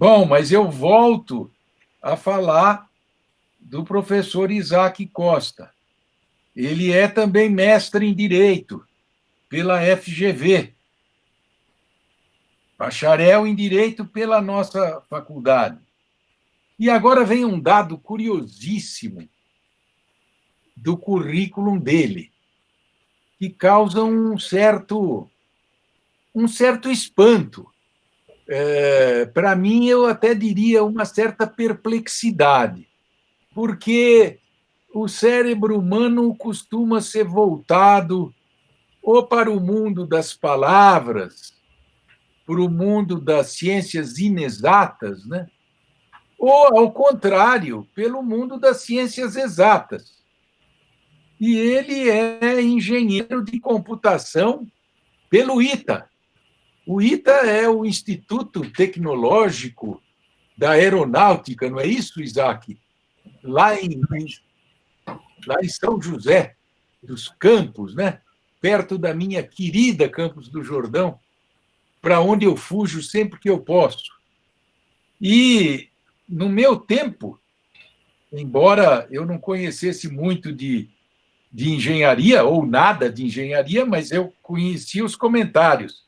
Bom, mas eu volto a falar do professor Isaac Costa. Ele é também mestre em Direito pela FGV, bacharel em Direito pela nossa faculdade. E agora vem um dado curiosíssimo do currículo dele, que causa um certo espanto. Para mim, eu até diria uma certa perplexidade, porque o cérebro humano costuma ser voltado ou para o mundo das palavras, para o mundo das ciências inexatas, né? Ou, ao contrário, pelo mundo das ciências exatas. E ele é engenheiro de computação pelo ITA. O ITA é o Instituto Tecnológico da Aeronáutica, não é isso, Isaac? Lá em São José dos Campos, né? Perto da minha querida Campos do Jordão, para onde eu fujo sempre que eu posso. E, no meu tempo, embora eu não conhecesse muito de engenharia, ou nada de engenharia, mas eu conhecia os comentários.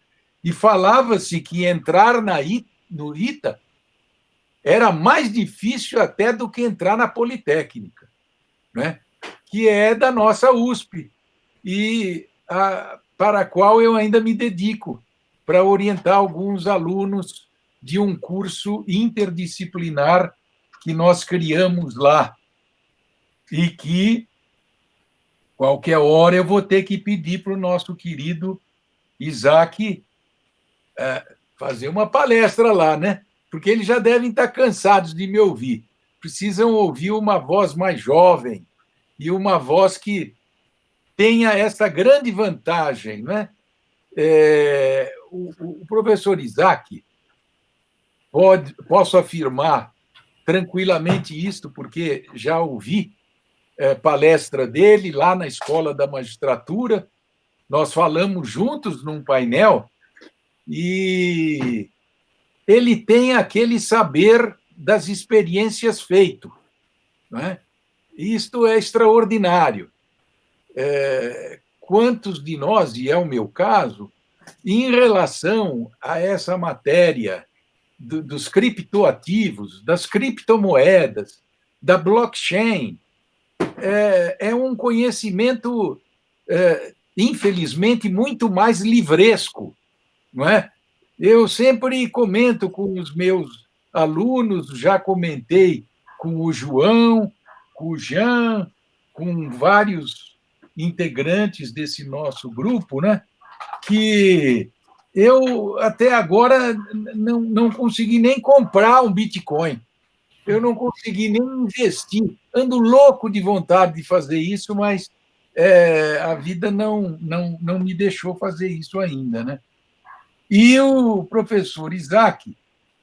E falava-se que entrar no ITA era mais difícil até do que entrar na Politécnica, né? Que é da nossa USP, e para a qual eu ainda me dedico para orientar alguns alunos de um curso interdisciplinar que nós criamos lá e que, qualquer hora, eu vou ter que pedir para o nosso querido Isaac fazer uma palestra lá, né? Porque eles já devem estar cansados de me ouvir. Precisam ouvir uma voz mais jovem e uma voz que tenha essa grande vantagem, né? O professor Isaac, posso afirmar tranquilamente isto, porque já ouvi palestra dele lá na Escola da Magistratura, nós falamos juntos num painel, e ele tem aquele saber das experiências feito, não é? Isto é extraordinário. Quantos de nós, e é o meu caso, em relação a essa matéria dos criptoativos, das criptomoedas, da blockchain, é um conhecimento, infelizmente, muito mais livresco, não é? Eu sempre comento com os meus alunos, já comentei com o João, com o Jean, com vários integrantes desse nosso grupo, né? Que eu, até agora, não consegui nem comprar um Bitcoin. Eu não consegui nem investir. Ando louco de vontade de fazer isso, mas a vida não me deixou fazer isso ainda, né? E o professor Isaac,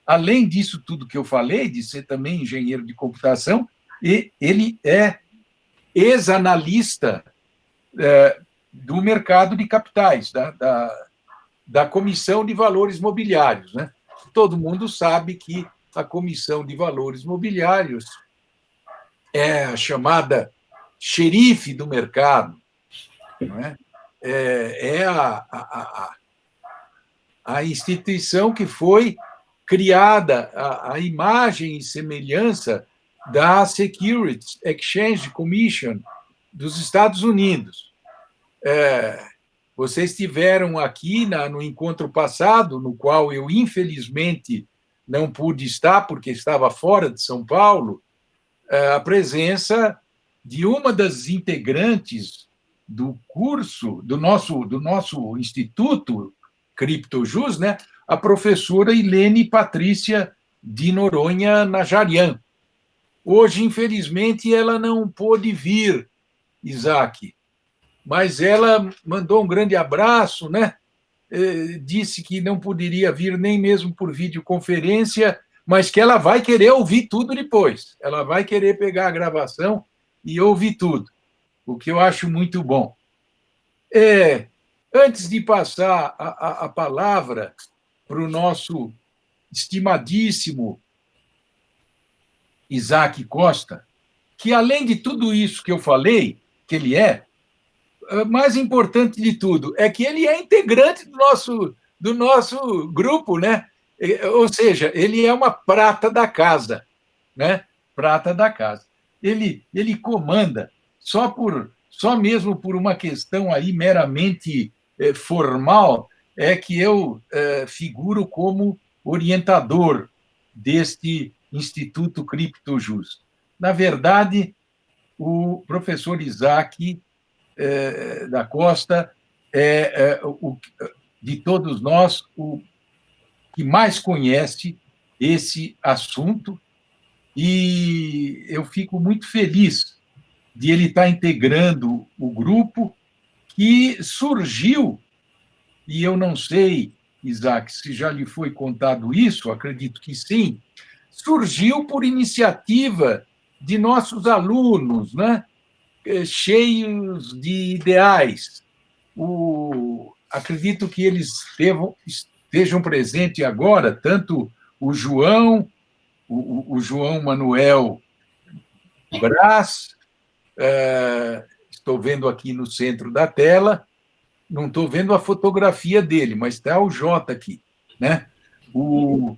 além disso tudo que eu falei, de ser também engenheiro de computação, ele é ex-analista do mercado de capitais, da Comissão de Valores Mobiliários, né? Todo mundo sabe que a Comissão de Valores Mobiliários é a chamada xerife do mercado, não é? É a instituição que foi criada a imagem e semelhança da Securities Exchange Commission dos Estados Unidos. Vocês estiveram aqui no encontro passado, no qual eu, infelizmente, não pude estar, porque estava fora de São Paulo, a presença de uma das integrantes do curso, do nosso Instituto CriptoJus, né? A professora Ilene Patrícia de Noronha Najarian. Hoje, infelizmente, ela não pôde vir, Isaac, mas ela mandou um grande abraço, né? Disse que não poderia vir nem mesmo por videoconferência, mas que ela vai querer ouvir tudo depois. Ela vai querer pegar a gravação e ouvir tudo, o que eu acho muito bom. Antes de passar a palavra para o nosso estimadíssimo Isaac Costa, que, além de tudo isso que eu falei, que ele é, mais importante de tudo é que ele é integrante do nosso grupo, né? Ou seja, ele é uma prata da casa, né? Prata da casa. Ele comanda só mesmo por uma questão aí meramente formal é que eu figuro como orientador deste Instituto CriptoJust. Na verdade, o professor Isaac da Costa de todos nós, o que mais conhece esse assunto, e eu fico muito feliz de ele estar integrando o grupo que surgiu, e eu não sei, Isaac, se já lhe foi contado isso, acredito que sim, surgiu por iniciativa de nossos alunos, né? Cheios de ideais. Acredito que eles estejam presentes agora, tanto o João Manuel Brás, estou vendo aqui no centro da tela, não estou vendo a fotografia dele, mas está o Jota aqui, né? O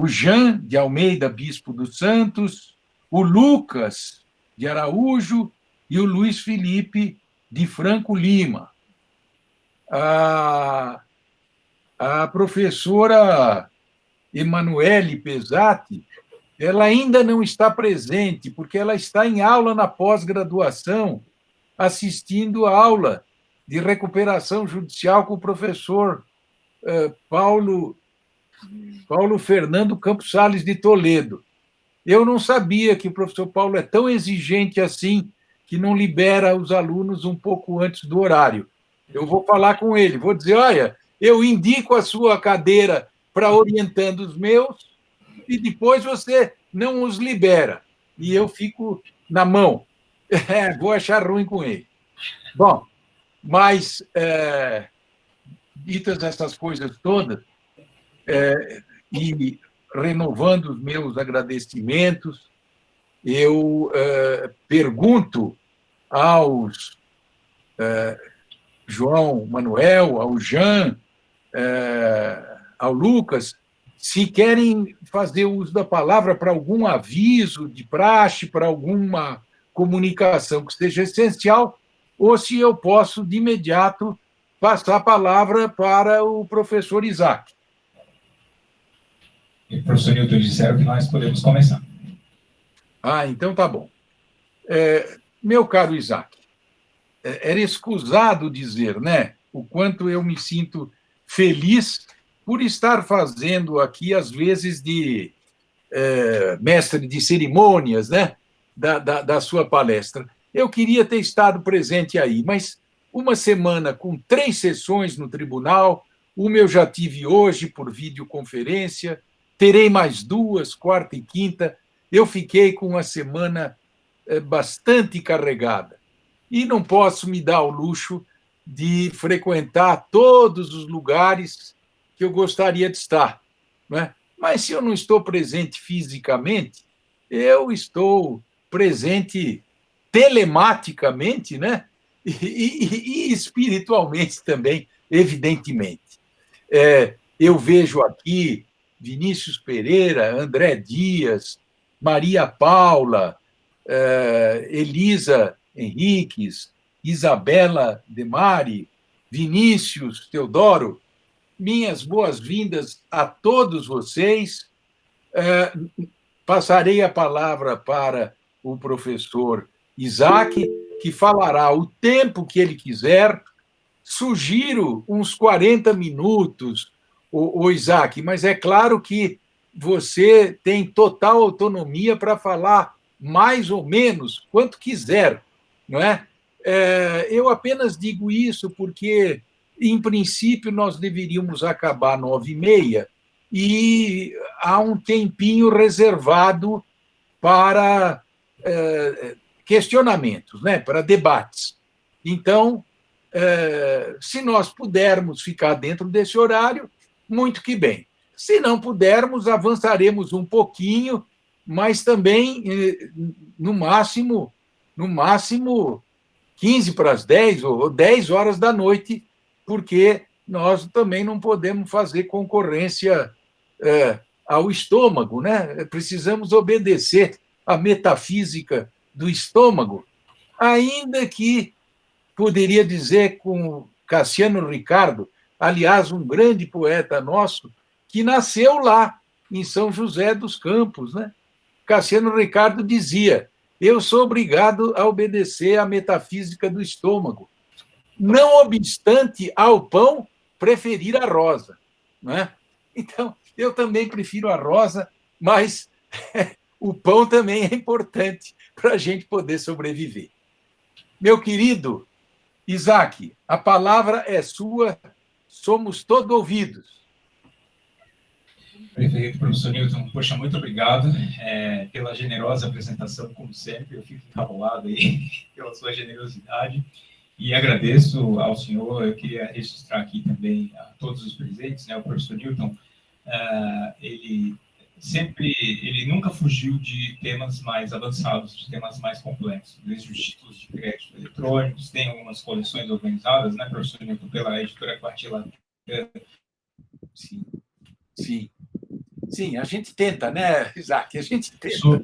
Jean de Almeida, bispo dos Santos, o Lucas de Araújo e o Luiz Felipe de Franco Lima. A professora Emanuele Pesati, ela ainda não está presente, porque ela está em aula na pós-graduação, assistindo a aula de recuperação judicial com o professor Paulo Fernando Campos Sales de Toledo. Eu não sabia que o professor Paulo é tão exigente assim, que não libera os alunos um pouco antes do horário. Eu vou falar com ele, vou dizer, olha, eu indico a sua cadeira para orientando os meus e depois você não os libera. E eu fico na mão. Vou achar ruim com ele. Bom, mas, ditas essas coisas todas, e renovando os meus agradecimentos, eu pergunto aos João Manuel, ao Jean, ao Lucas, se querem fazer uso da palavra para algum aviso de praxe, para alguma comunicação que seja essencial, ou se eu posso, de imediato, passar a palavra para o professor Isaac. E o professor Newton disseram que nós podemos começar. Então tá bom. Meu caro Isaac, era escusado dizer, né, o quanto eu me sinto feliz por estar fazendo aqui, às vezes, de mestre de cerimônias, né, da sua palestra. Eu queria ter estado presente aí, mas uma semana com 3 sessões no tribunal, uma eu já tive hoje por videoconferência, terei mais 2, quarta e quinta, eu fiquei com uma semana bastante carregada. E não posso me dar o luxo de frequentar todos os lugares que eu gostaria de estar, não é? Mas se eu não estou presente fisicamente, eu estou presente telematicamente, né? E espiritualmente também, evidentemente. Eu vejo aqui Vinícius Pereira, André Dias, Maria Paula, Elisa Henriques, Isabela Demari, Vinícius Teodoro, minhas boas-vindas a todos vocês. Passarei a palavra para o professor Isaac, que falará o tempo que ele quiser. Sugiro uns 40 minutos, o Isaac, mas é claro que você tem total autonomia para falar mais ou menos quanto quiser, não é? Eu apenas digo isso porque, em princípio, nós deveríamos acabar 9h30 e há um tempinho reservado para questionamentos, né? Para debates. Então, se nós pudermos ficar dentro desse horário, muito que bem. Se não pudermos, avançaremos um pouquinho, mas também, no máximo 15 para as 10 ou 10 horas da noite, porque nós também não podemos fazer concorrência ao estômago, né? Precisamos obedecer à metafísica do estômago, ainda que poderia dizer com Cassiano Ricardo, aliás, um grande poeta nosso, que nasceu lá, em São José dos Campos, né? Cassiano Ricardo dizia: eu sou obrigado a obedecer à metafísica do estômago, não obstante ao pão preferir a rosa, né? Então, eu também prefiro a rosa, mas o pão também é importante para a gente poder sobreviver. Meu querido Isaac, a palavra é sua, somos todo ouvidos. Perfeito, professor Newton. Poxa, muito obrigado pela generosa apresentação, como sempre. Eu fico encabulado aí pela sua generosidade e agradeço ao senhor. Eu queria registrar aqui também a todos os presentes, né? O professor Newton, ele nunca fugiu de temas mais avançados, de temas mais complexos, desde os títulos de crédito eletrônicos, tem algumas coleções organizadas, né, professor Newton, pela editora Quartila. Sim, sim. Sim, a gente tenta, né, Isaac? A gente tenta.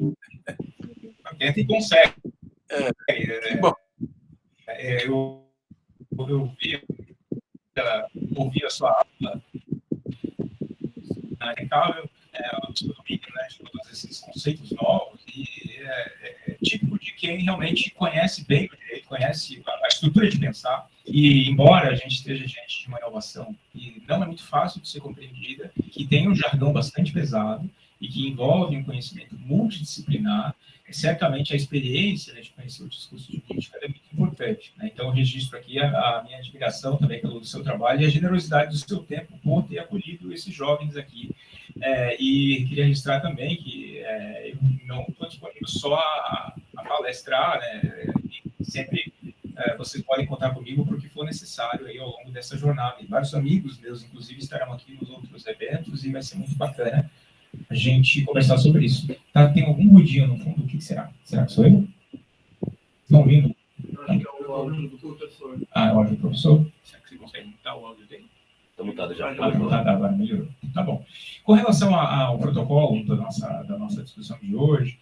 Tenta e consegue. Que bom. Eu ouvi a sua aula impecável, o seu domínio, né, de todos esses conceitos novos, e é típico de quem realmente conhece bem o direito, conhece a estrutura de pensar, e embora a gente esteja diante de uma inovação que não é muito fácil de ser compreendida, que tem um jargão bastante pesado, e que envolve um conhecimento multidisciplinar, certamente a experiência, né, de conhecer o discurso jurídico é muito importante, né? Então, eu registro aqui a minha admiração também pelo seu trabalho e a generosidade do seu tempo por ter acolhido esses jovens aqui. E queria registrar também que eu não estou disponível só a palestrar, né? Sempre vocês podem contar comigo para o que for necessário aí ao longo dessa jornada. E vários amigos meus, inclusive, estarão aqui nos outros eventos e vai ser muito bacana a gente conversar sobre isso. Tá, tem algum ruidinho no fundo? O que será? Será que sou eu? Estão ouvindo? Eu acho que é o áudio do professor. Ah, é o áudio do professor? Será que você consegue mutar o áudio dele? Está mutado já. Agora melhorou. Tá bom. Com relação ao protocolo da nossa discussão de hoje,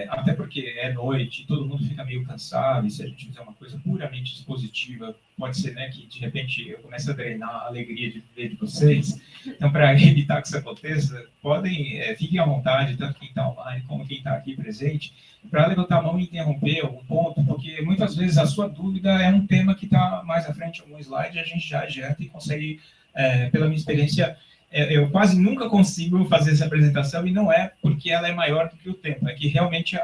até porque é noite, todo mundo fica meio cansado, e se a gente fizer uma coisa puramente dispositiva, pode ser, né, que de repente eu comece a drenar a alegria de viver de vocês. Então, para evitar que isso aconteça, fiquem à vontade, tanto quem está online como quem está aqui presente, para levantar a mão e interromper algum ponto, porque muitas vezes a sua dúvida é um tema que está mais à frente em algum slide, a gente já adianta e consegue, pela minha experiência, eu quase nunca consigo fazer essa apresentação, e não é porque ela é maior do que o tempo, é que realmente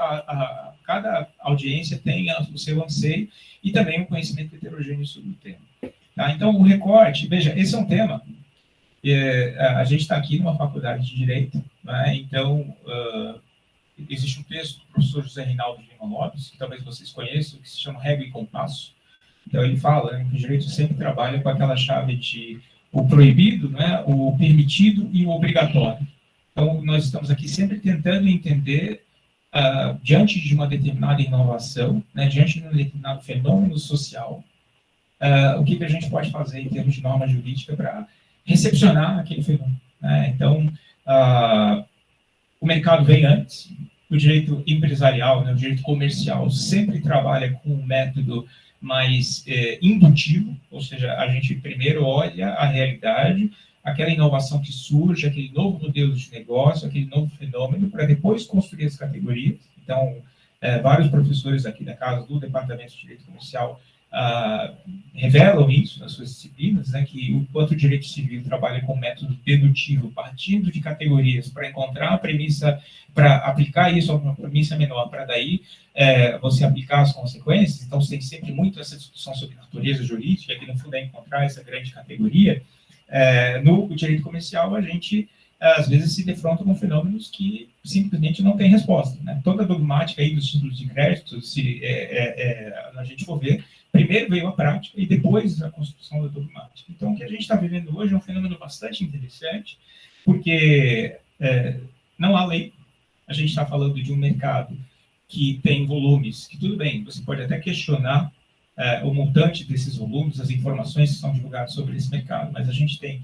cada audiência tem o seu anseio e também um conhecimento heterogêneo sobre o tema. Tá? Então, o recorte, veja, esse é um tema, a gente está aqui numa faculdade de Direito, né? Então, existe um texto do professor José Reinaldo de Lima Lopes, que talvez vocês conheçam, que se chama Regra e Compasso. Então, ele fala, né, que o direito sempre trabalha com aquela chave de o proibido, né, o permitido e o obrigatório. Então, nós estamos aqui sempre tentando entender, diante de uma determinada inovação, né, diante de um determinado fenômeno social, o que a gente pode fazer em termos de norma jurídica para recepcionar aquele fenômeno. Né? Então, o mercado vem antes, o direito empresarial, né, o direito comercial, sempre trabalha com um método mais indutivo, ou seja, a gente primeiro olha a realidade, aquela inovação que surge, aquele novo modelo de negócio, aquele novo fenômeno, para depois construir as categorias. Então, vários professores aqui da casa, do Departamento de Direito Comercial, revelam isso nas suas disciplinas, né, que enquanto o direito civil trabalha com método dedutivo, partindo de categorias para encontrar a premissa, para aplicar isso a uma premissa menor, para daí você aplicar as consequências. Então, tem sempre muito essa discussão sobre natureza jurídica, que no fundo é encontrar essa grande categoria. No direito comercial, a gente às vezes se defronta com fenômenos que simplesmente não tem resposta. Né? Toda a dogmática aí dos títulos de crédito, se a gente for ver, primeiro veio a prática e depois a construção da dogmática. Então, o que a gente está vivendo hoje é um fenômeno bastante interessante, porque não há lei. A gente está falando de um mercado que tem volumes, que tudo bem, você pode até questionar o montante desses volumes, as informações que são divulgadas sobre esse mercado, mas a gente tem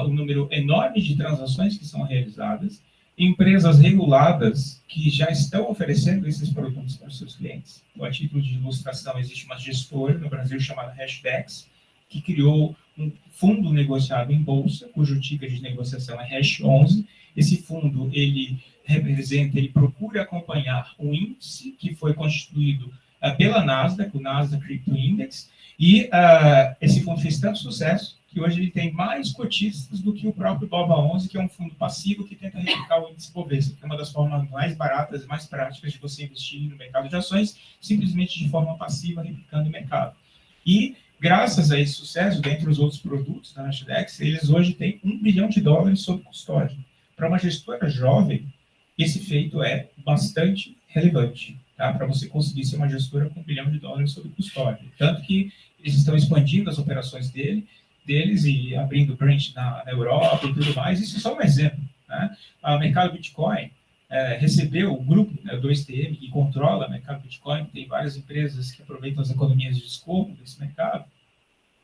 um número enorme de transações que são realizadas, empresas reguladas que já estão oferecendo esses produtos para os seus clientes. Então, a título de ilustração, existe uma gestora no Brasil chamada Hashdex, que criou um fundo negociado em bolsa, cujo ticker de negociação é Hash11. Esse fundo, ele procura acompanhar um índice que foi constituído pela Nasdaq, o Nasdaq Crypto Index, e esse fundo fez tanto sucesso que hoje ele tem mais cotistas do que o próprio BOVA11, que é um fundo passivo que tenta replicar o índice Bovespa, que é uma das formas mais baratas e mais práticas de você investir no mercado de ações, simplesmente de forma passiva, replicando o mercado. E, graças a esse sucesso, dentre os outros produtos da Hashdex, eles hoje têm $1 bilhão sob custódia. Para uma gestora jovem, esse feito é bastante relevante, tá? Para você conseguir ser uma gestora com $1 bilhão sob custódia. Tanto que eles estão expandindo as operações deles e abrindo branch na Europa e tudo mais. Isso é só um exemplo, né? O mercado Bitcoin recebeu o grupo, né, 2TM, que controla o mercado Bitcoin, tem várias empresas que aproveitam as economias de escopo desse mercado,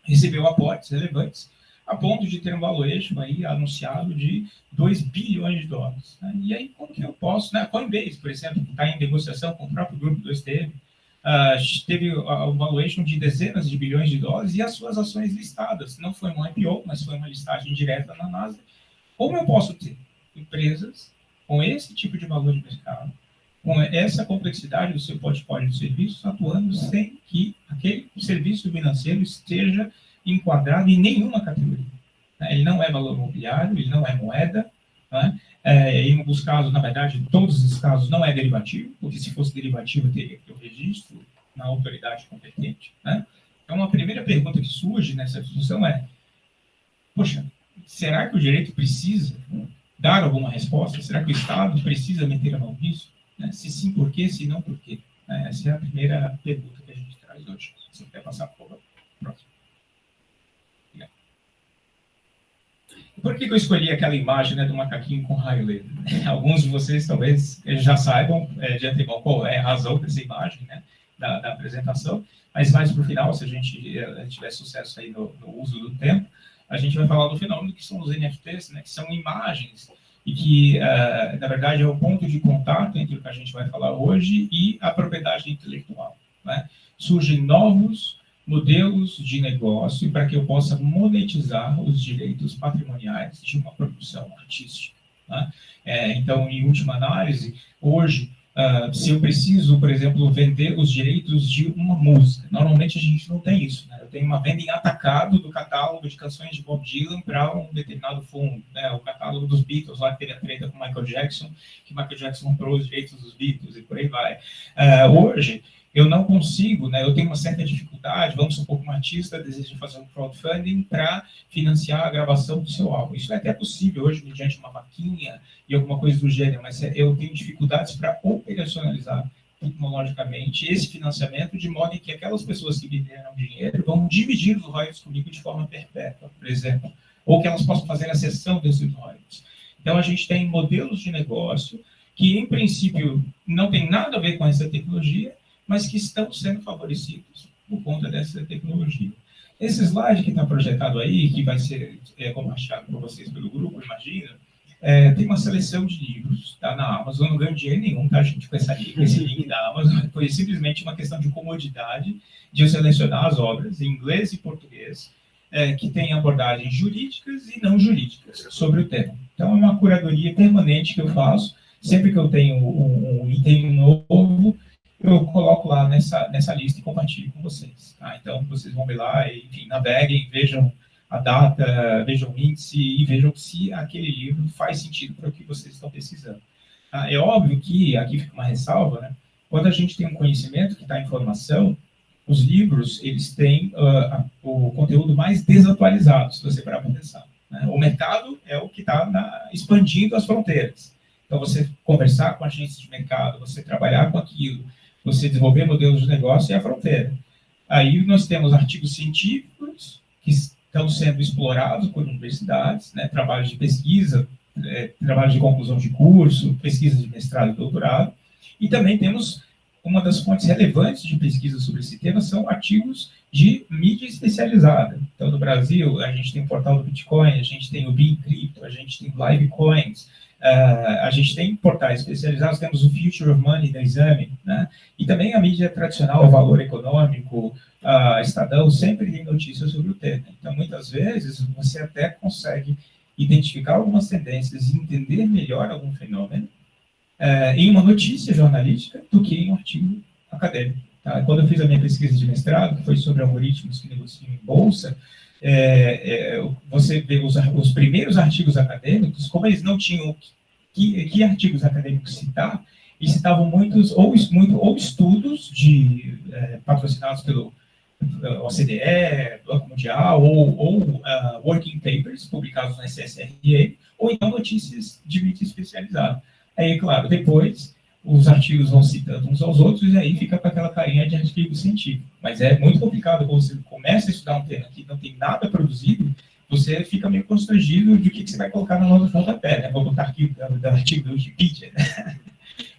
recebeu aportes relevantes, a ponto de ter um valuation aí anunciado de $2 bilhões, né? E aí, como que eu posso, né? A Coinbase, por exemplo, que está em negociação com o próprio grupo 2TM, teve um valuation de dezenas de bilhões de dólares e as suas ações listadas. Não foi um IPO, mas foi uma listagem direta na Nasdaq. Como eu posso ter empresas com esse tipo de valor de mercado, com essa complexidade do seu portfólio de serviços, atuando sem que aquele serviço financeiro esteja enquadrado em nenhuma categoria? Ele não é valor imobiliário, ele não é moeda, né? Em alguns casos, na verdade, em todos os casos, não é derivativo, porque se fosse derivativo, teria que ter o registro na autoridade competente, né? Então, a primeira pergunta que surge nessa discussão é: poxa, será que o direito precisa dar alguma resposta? Será que o Estado precisa meter a mão nisso? Se sim, por quê? Se não, por quê? Essa é a primeira pergunta que a gente traz hoje. Se você quer passar para o próximo. Por que eu escolhi aquela imagem, né, do macaquinho com raio laser? Alguns de vocês talvez já saibam de antemão qual é a razão dessa imagem, né, da apresentação, mas mais para o final, se a gente tiver sucesso aí no uso do tempo, a gente vai falar do fenômeno que são os NFTs, né, que são imagens e que, na verdade, é o ponto de contato entre o que a gente vai falar hoje e a propriedade intelectual, né? Surgem novos modelos de negócio para que eu possa monetizar os direitos patrimoniais de uma produção artística, né? Então, em última análise, hoje, se eu preciso, por exemplo, vender os direitos de uma música, normalmente a gente não tem isso, né? Eu tenho uma venda em atacado do catálogo de canções de Bob Dylan para um determinado fundo, né? O catálogo dos Beatles, lá que teve a treta com Michael Jackson, que Michael Jackson comprou os direitos dos Beatles e por aí vai. Hoje, eu não consigo, né? Eu tenho uma certa dificuldade, vamos supor que um artista deseja fazer um crowdfunding para financiar a gravação do seu álbum. Isso é até possível hoje, mediante uma vaquinha e alguma coisa do gênero, mas eu tenho dificuldades para operacionalizar tecnologicamente esse financiamento, de modo que aquelas pessoas que me deram dinheiro vão dividir os royalties comigo de forma perpétua, por exemplo, ou que elas possam fazer a cessão desses royalties. Então, a gente tem modelos de negócio que, em princípio, não tem nada a ver com essa tecnologia, mas que estão sendo favorecidos por conta dessa tecnologia. Esse slide que está projetado aí, que vai ser compartilhado por vocês pelo grupo, imagina, tem uma seleção de livros, tá, na Amazon. Não ganho dinheiro nenhum, tá, gente, com esse link da Amazon. Foi simplesmente uma questão de comodidade de eu selecionar as obras em inglês e português, que têm abordagens jurídicas e não jurídicas sobre o tema. Então, é uma curadoria permanente que eu faço. Sempre que eu tenho um item novo, eu coloco lá nessa lista e compartilho com vocês. Tá? Então, vocês vão ver lá, e, enfim, naveguem, vejam a data, vejam o índice e vejam se aquele livro faz sentido para o que vocês estão pesquisando. É óbvio que, aqui fica uma ressalva, né? Quando a gente tem um conhecimento que está em formação, os livros, eles têm o conteúdo mais desatualizado, se você parar para pensar, né? O mercado é o que está expandindo as fronteiras. Então, você conversar com agentes de mercado, você trabalhar com aquilo, você desenvolver modelos de negócio é a fronteira. Aí nós temos artigos científicos que estão sendo explorados por universidades, né, trabalhos de pesquisa, trabalhos de conclusão de curso, pesquisas de mestrado e doutorado, e também temos uma das fontes relevantes de pesquisa sobre esse tema são artigos de mídia especializada. Então, no Brasil, a gente tem o portal do Bitcoin, a gente tem o BeCrypto, a gente tem o Livecoins, a gente tem portais especializados, temos o Future of Money da Exame, né? E também a mídia tradicional, o Valor Econômico, Estadão, sempre tem notícias sobre o tema. Então, muitas vezes, você até consegue identificar algumas tendências e entender melhor algum fenômeno em uma notícia jornalística do que em um artigo acadêmico. Tá? Quando eu fiz a minha pesquisa de mestrado, que foi sobre algoritmos que negociam em bolsa, você vê os primeiros artigos acadêmicos, como eles não tinham que artigos acadêmicos citar, e citavam muitos ou estudos patrocinados pelo OCDE, Banco Mundial, ou working papers publicados na SSRA, ou então notícias de mídia especializada. Aí, claro, depois os artigos vão citando uns aos outros e aí fica com aquela carinha de artigo científico. Mas é muito complicado quando você começa a estudar um tema que não tem nada produzido, você fica meio constrangido de o que você vai colocar na nota de pontapé, né? Vou botar artigo do artigo da Wikipedia, né?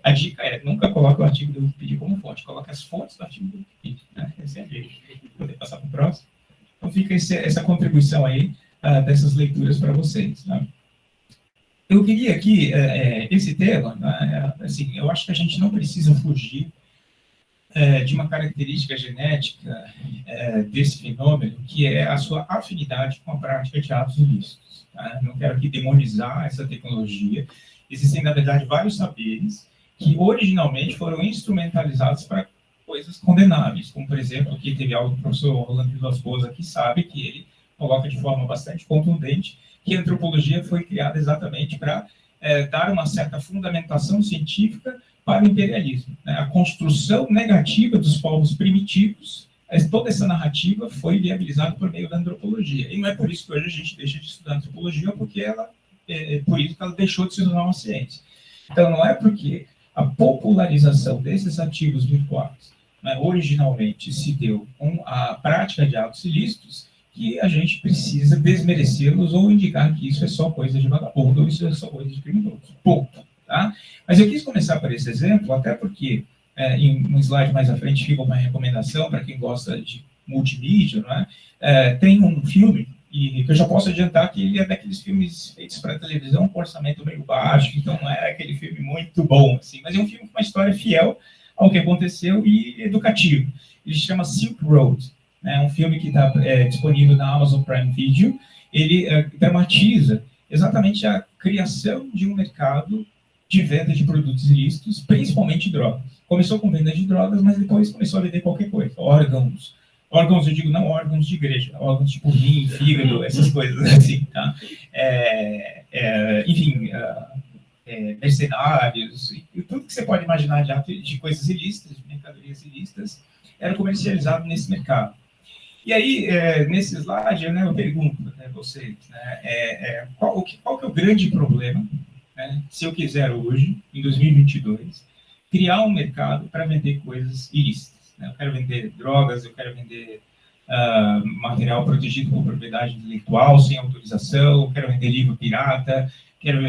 A dica é, nunca coloque o artigo do Wikipedia como fonte, coloque as fontes do artigo do Wikipedia, né? Esse é a dica. Poder passar para o próximo. Então fica essa contribuição aí dessas leituras para vocês, né? Eu queria aqui, esse tema, né, assim, eu acho que a gente não precisa fugir de uma característica genética desse fenômeno, que é a sua afinidade com a prática de atos ilícitos. Tá? Não quero aqui demonizar essa tecnologia. Existem, na verdade, vários saberes que originalmente foram instrumentalizados para coisas condenáveis, como, por exemplo, aqui teve algo do professor Rolando Vilas Boas que sabe que ele coloca de forma bastante contundente que a antropologia foi criada exatamente para dar uma certa fundamentação científica para o imperialismo. Né? A construção negativa dos povos primitivos, toda essa narrativa foi viabilizada por meio da antropologia. E não é por isso que hoje a gente deixa de estudar antropologia, porque por isso que ela deixou de se tornar uma ciência. Então, não é porque a popularização desses ativos virtuais, né, originalmente se deu com a prática de atos ilícitos, que a gente precisa desmerecê-los ou indicar que isso é só coisa de vagabundo ou isso é só coisa de criminoso. Ponto. Tá? Mas eu quis começar por esse exemplo, até porque em um slide mais à frente fica uma recomendação para quem gosta de multimídia, não é? Tem um filme, e que eu já posso adiantar que ele é daqueles filmes feitos para televisão com orçamento meio baixo, então não é aquele filme muito bom, assim, mas é um filme com uma história fiel ao que aconteceu e educativo. Ele se chama Silk Road. É um filme que está disponível na Amazon Prime Video. Ele dramatiza exatamente a criação de um mercado de venda de produtos ilícitos, principalmente drogas. Começou com venda de drogas, mas depois começou a vender qualquer coisa. Órgãos, eu digo não órgãos de igreja, órgãos tipo rim, fígado, essas coisas assim, tá? Enfim, mercenários, e tudo que você pode imaginar de coisas ilícitas, de mercadorias ilícitas, era comercializado nesse mercado. E aí, nesse slide, né, eu pergunto a vocês, né, qual que é o grande problema, né, se eu quiser hoje, em 2022, criar um mercado para vender coisas ilícitas. Né? Eu quero vender drogas, eu quero vender material protegido por propriedade intelectual, sem autorização, eu quero vender livro pirata, quero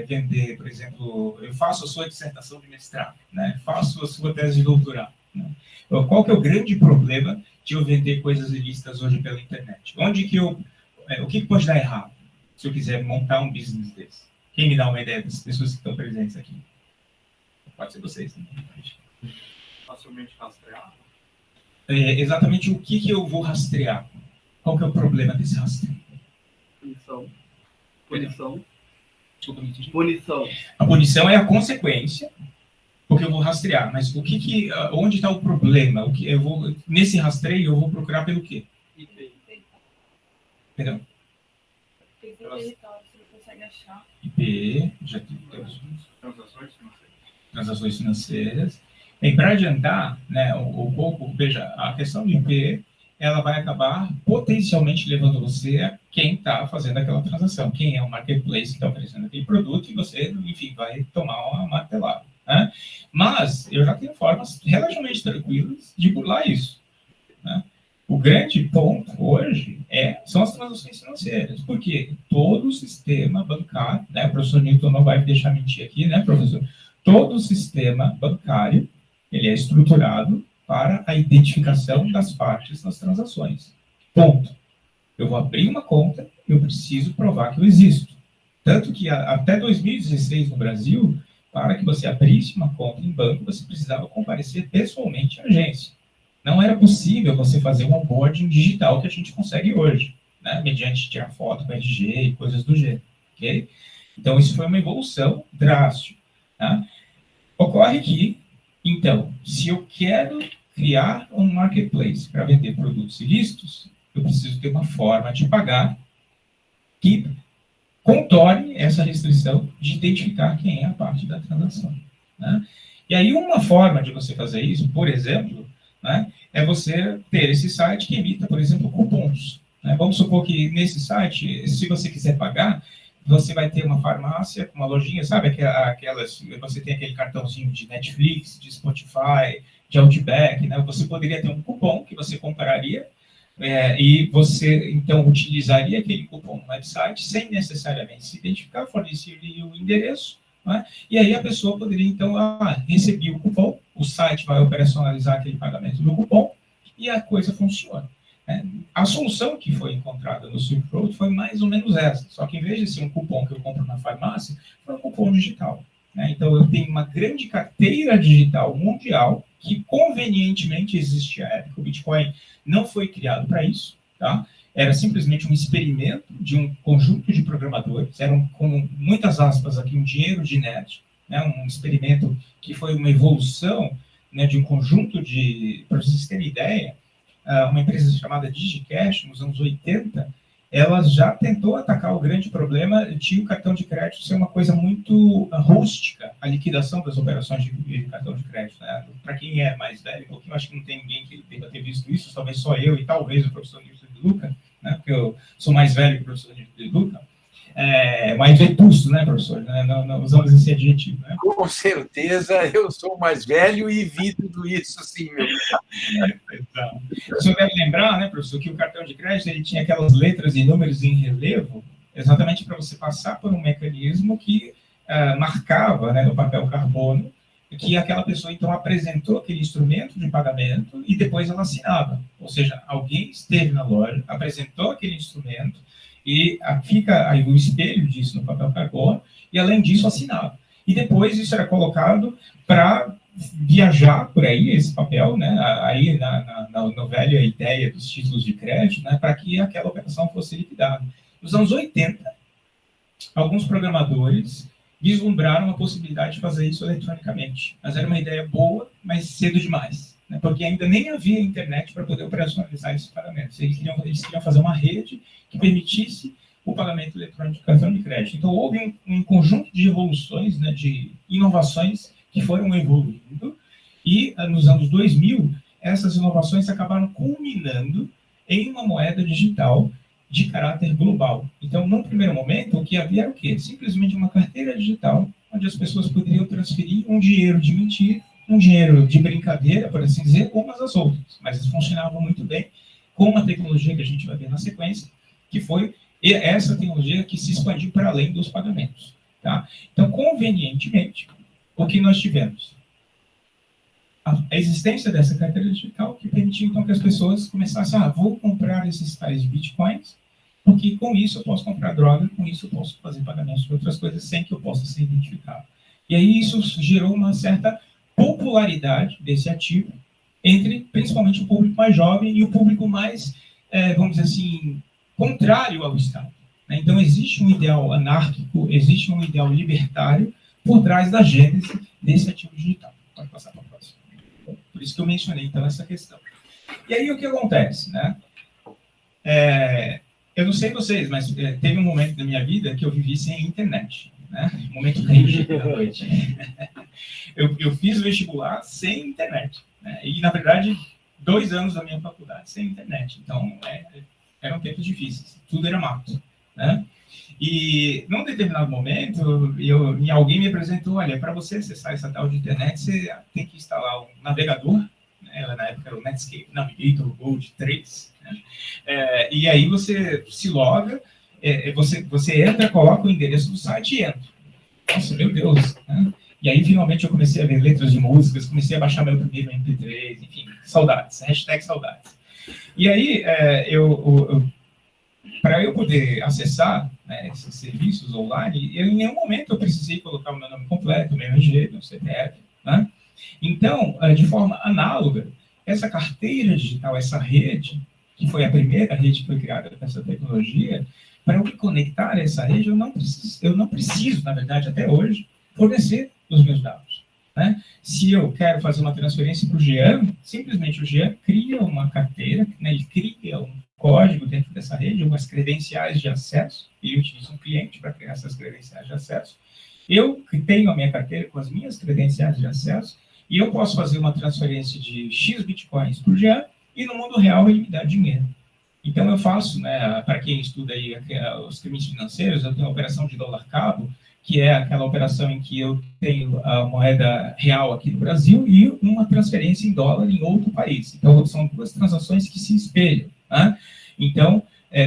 vender, por exemplo, eu faço a sua dissertação de mestrado, né? Faço a sua tese de doutorado. Né? Qual que é o grande problema de eu vender coisas ilícitas hoje pela internet? O que pode dar errado se eu quiser montar um business desse? Quem me dá uma ideia das pessoas que estão presentes aqui? Pode ser vocês. Né? Facilmente rastrear. Exatamente o que eu vou rastrear? Qual que é o problema desse rastreio? Punição. Punição. A punição é a consequência, porque eu vou rastrear. Mas onde está o problema? Nesse rastreio eu vou procurar pelo quê? IP. Perdão? IP, já temos transações financeiras. Bem, para adiantar, né, um pouco, veja, a questão de IP, ela vai acabar potencialmente levando você a quem está fazendo aquela transação, quem é o marketplace que está oferecendo aquele produto, e você, enfim, vai tomar uma martelada. Né? Mas eu já tenho formas relativamente tranquilas de burlar isso. né? O grande ponto hoje são as transações financeiras. Por quê? Todo o sistema bancário, né? O professor Newton não vai me deixar mentir aqui, né, professor? Todo o sistema bancário, ele é estruturado para a identificação das partes nas transações. Ponto. Eu vou abrir uma conta, eu preciso provar que eu existo. Tanto que até 2016 no Brasil, para que você abrisse uma conta em banco, você precisava comparecer pessoalmente à agência. Não era possível você fazer um onboarding digital que a gente consegue hoje, né? Mediante tirar foto com RG e coisas do gênero. Okay? Então, isso foi uma evolução drástica. Tá? Ocorre que, então, se eu quero criar um marketplace para vender produtos ilícitos, eu preciso ter uma forma de pagar que contorne essa restrição de identificar quem é a parte da transação. Né? E aí, uma forma de você fazer isso, por exemplo, né, é você ter esse site que emita, por exemplo, cupons. Né? Vamos supor que nesse site, se você quiser pagar, você vai ter uma farmácia, uma lojinha, sabe? Aquelas, você tem aquele cartãozinho de Netflix, de Spotify, de Outback, né? Você poderia ter um cupom que você compraria e você, então, utilizaria aquele cupom no website sem necessariamente se identificar, forneceria o endereço, né? E aí a pessoa poderia, então, receber o cupom, o site vai operacionalizar aquele pagamento do cupom e a coisa funciona. Né? A solução que foi encontrada no Silk Road foi mais ou menos essa, só que em vez de ser um cupom que eu compro na farmácia, foi um cupom digital. Né? Então, eu tenho uma grande carteira digital mundial que convenientemente existe à época. O Bitcoin não foi criado para isso, tá? Era simplesmente um experimento de um conjunto de programadores, era com muitas aspas aqui, um dinheiro de nerd, né? Um experimento que foi uma evolução, né, de um conjunto de, para vocês terem ideia, uma empresa chamada DigiCash, nos anos 80, ela já tentou atacar o grande problema de o cartão de crédito ser uma coisa muito rústica, a liquidação das operações de cartão de crédito. Né? Para quem é mais velho, porque eu acho que não tem ninguém que deva ter visto isso, talvez só eu e talvez o professor Nilson de Luca, né? Porque eu sou mais velho que o professor Nilson de Luca, mais vetusto, né, professor? Não usamos esse adjetivo. Né? Com certeza, eu sou mais velho e vi tudo isso, sim, meu. Então, o senhor deve lembrar, né, professor, que o cartão de crédito ele tinha aquelas letras e números em relevo, exatamente para você passar por um mecanismo que marcava, né, no papel carbono, que aquela pessoa, então, apresentou aquele instrumento de pagamento e depois ela assinava. Ou seja, alguém esteve na loja, apresentou aquele instrumento e fica aí o espelho disso no papel carbono e, além disso, assinava. E depois isso era colocado para viajar por aí, esse papel, né, aí na velha ideia dos títulos de crédito, né, para que aquela operação fosse liquidada. Nos anos 80, alguns programadores vislumbraram a possibilidade de fazer isso eletronicamente. Mas era uma ideia boa, mas cedo demais, né, porque ainda nem havia internet para poder operacionalizar esses pagamentos. Eles queriam fazer uma rede que permitisse o pagamento eletrônico de cartão de crédito. Então, houve um conjunto de evoluções, né, de inovações que foram evoluindo, e nos anos 2000, essas inovações acabaram culminando em uma moeda digital de caráter global. Então, num primeiro momento, o que havia era o quê? Simplesmente uma carteira digital, onde as pessoas poderiam transferir um dinheiro de mentira, um dinheiro de brincadeira, por assim dizer, umas às outras. Mas eles funcionavam muito bem com uma tecnologia que a gente vai ver na sequência, que foi essa tecnologia que se expandiu para além dos pagamentos. Tá? Então, convenientemente, o que nós tivemos? A existência dessa carteira digital que permitiu, então, que as pessoas começassem vou comprar esses tais de bitcoins, porque com isso eu posso comprar droga, com isso eu posso fazer pagamentos de outras coisas sem que eu possa ser identificado. E aí isso gerou uma certa popularidade desse ativo entre, principalmente, o público mais jovem e o público mais, vamos dizer assim, contrário ao Estado. Então, existe um ideal anárquico, existe um ideal libertário por trás da gênese desse ativo digital. Pode passar para a próxima. Por isso que eu mencionei, então, essa questão. E aí, o que acontece? Né? Eu não sei vocês, mas teve um momento da minha vida que eu vivi sem internet. Né? Um momento rígido da noite. Eu fiz o vestibular sem internet. Né? E, na verdade, 2 anos da minha faculdade sem internet. Então, eram tempos difíceis. Tudo era mato. Né? E, num determinado momento, alguém me apresentou, olha, para você acessar essa tal de internet, você tem que instalar um navegador, né, ela na época era o Netscape Navigator Gold 3, né? E aí você se loga, você entra, coloca o endereço do site e entra. Nossa, meu Deus, né? E aí, finalmente, eu comecei a ver letras de músicas, comecei a baixar meu primeiro MP3, enfim, saudades, hashtag saudades. E aí, para eu poder acessar, né, esses serviços online, em nenhum momento eu precisei colocar o meu nome completo, meu RG, meu CPF, né? Então, de forma análoga, essa carteira digital, essa rede, que foi a primeira rede que foi criada com essa tecnologia, para eu me conectar a essa rede, eu não preciso, na verdade, até hoje, fornecer os meus dados, né? Se eu quero fazer uma transferência para o Jean, simplesmente o Jean cria uma carteira, né, ele cria um código dentro dessa rede, umas credenciais de acesso, e utiliza um cliente para criar essas credenciais de acesso. Eu tenho a minha carteira com as minhas credenciais de acesso, e eu posso fazer uma transferência de X bitcoins por Jean, e no mundo real ele me dá dinheiro. Então eu faço, né, para quem estuda aí os crimes financeiros, eu tenho a operação de dólar cabo, que é aquela operação em que eu tenho a moeda real aqui no Brasil e uma transferência em dólar em outro país. Então, são duas transações que se espelham, né? Então,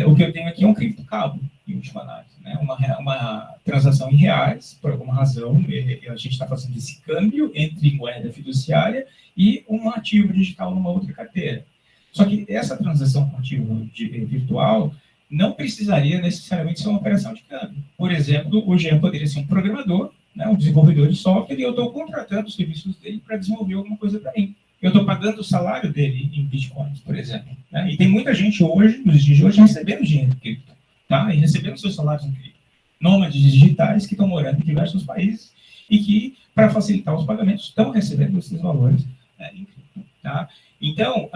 o que eu tenho aqui é um criptocabo, em última análise, né? Uma transação em reais, por alguma razão, a gente está fazendo esse câmbio entre moeda fiduciária e um ativo digital numa outra carteira. Só que essa transação com ativo virtual não precisaria necessariamente ser uma operação de câmbio. Por exemplo, o Jean poderia ser um programador, né, um desenvolvedor de software, e eu estou contratando os serviços dele para desenvolver alguma coisa para mim. Eu estou pagando o salário dele em bitcoins, por exemplo. Né? E tem muita gente hoje, nos dias de hoje, recebendo dinheiro em cripto, tá? E recebendo seus salários em cripto. Nômades digitais que estão morando em diversos países e que, para facilitar os pagamentos, estão recebendo esses valores, né, em cripto. Tá? Então,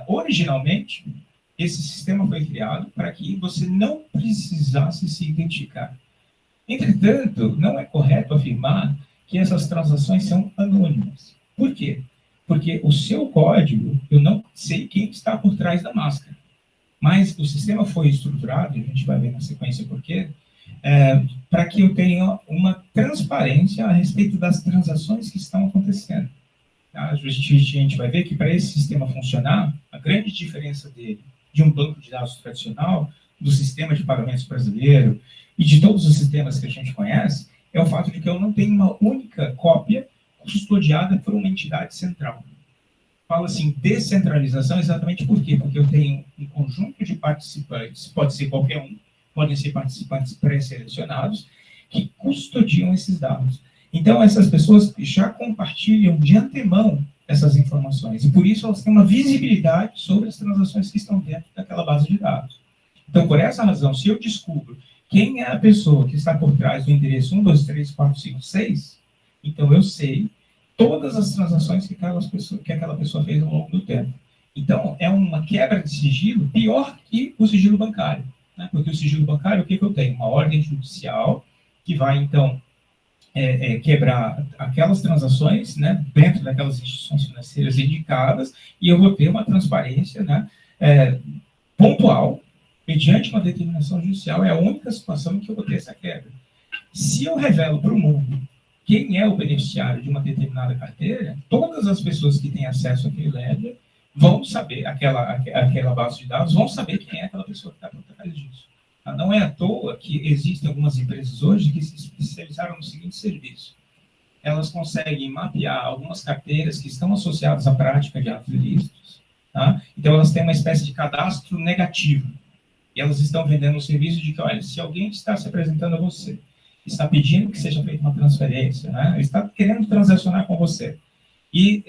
originalmente, esse sistema foi criado para que você não precisasse se identificar. Entretanto, não é correto afirmar que essas transações são anônimas. Por quê? Porque o seu código, eu não sei quem está por trás da máscara. Mas o sistema foi estruturado, e a gente vai ver na sequência por quê, para que eu tenha uma transparência a respeito das transações que estão acontecendo. Tá? A gente vai ver que para esse sistema funcionar, a grande diferença dele de um banco de dados tradicional, do sistema de pagamentos brasileiro e de todos os sistemas que a gente conhece, é o fato de que eu não tenho uma única cópia custodiada por uma entidade central. Fala assim, descentralização, exatamente por quê? Porque eu tenho um conjunto de participantes, pode ser qualquer um, podem ser participantes pré-selecionados, que custodiam esses dados. Então, essas pessoas já compartilham de antemão essas informações, e por isso elas têm uma visibilidade sobre as transações que estão dentro daquela base de dados. Então, por essa razão, se eu descubro quem é a pessoa que está por trás do endereço 1234556, então eu sei todas as transações que aquela pessoa fez ao longo do tempo. Então, é uma quebra de sigilo pior que o sigilo bancário, né? Porque o sigilo bancário, o que eu tenho? Uma ordem judicial que vai, então, quebrar aquelas transações, né, dentro daquelas instituições financeiras indicadas, e eu vou ter uma transparência, né, pontual, mediante uma determinação judicial. É a única situação em que eu vou ter essa quebra. Se eu revelo para o mundo quem é o beneficiário de uma determinada carteira, todas as pessoas que têm acesso àquele ledger vão saber, aquela base de dados, vão saber quem é aquela pessoa que está por trás disso. Não é à toa que existem algumas empresas hoje que se especializaram no seguinte serviço. Elas conseguem mapear algumas carteiras que estão associadas à prática de atos ilícitos. Tá? Então, elas têm uma espécie de cadastro negativo. E elas estão vendendo um serviço de que, olha, se alguém está se apresentando a você, está pedindo que seja feita uma transferência, né? Está querendo transacionar com você, e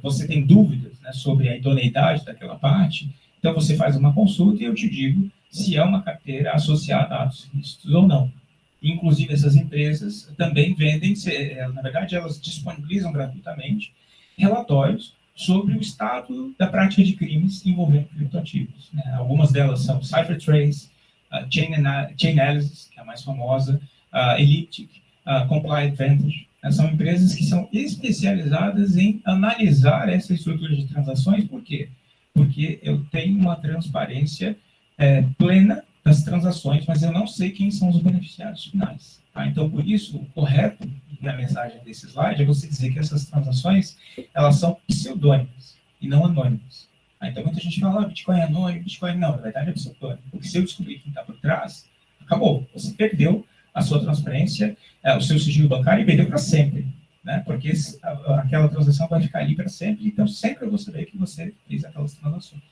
você tem dúvidas, né, sobre a idoneidade daquela parte, então você faz uma consulta e eu te digo se é uma carteira associada a atos ilícitos ou não. Inclusive, essas empresas também vendem, na verdade, elas disponibilizam gratuitamente relatórios sobre o estado da prática de crimes envolvendo criptoativos. Né? Algumas delas são CipherTrace, Chainalysis, que é a mais famosa, Elliptic, Compliant Vantage. São empresas que são especializadas em analisar essa estrutura de transações. Por quê? Porque eu tenho uma transparência plena das transações, mas eu não sei quem são os beneficiários finais. Tá? Então, por isso, o correto, a mensagem desse slide, é você dizer que essas transações, elas são pseudônimas e não anônimas. Então, muita gente fala, Bitcoin é anônimo, Bitcoin não, na verdade é pseudônimo. Porque se eu descobrir quem está por trás, acabou. Você perdeu a sua transferência, o seu sigilo bancário e perdeu para sempre. Né? Porque aquela transação vai ficar ali para sempre, então sempre eu vou saber que você fez aquelas transações.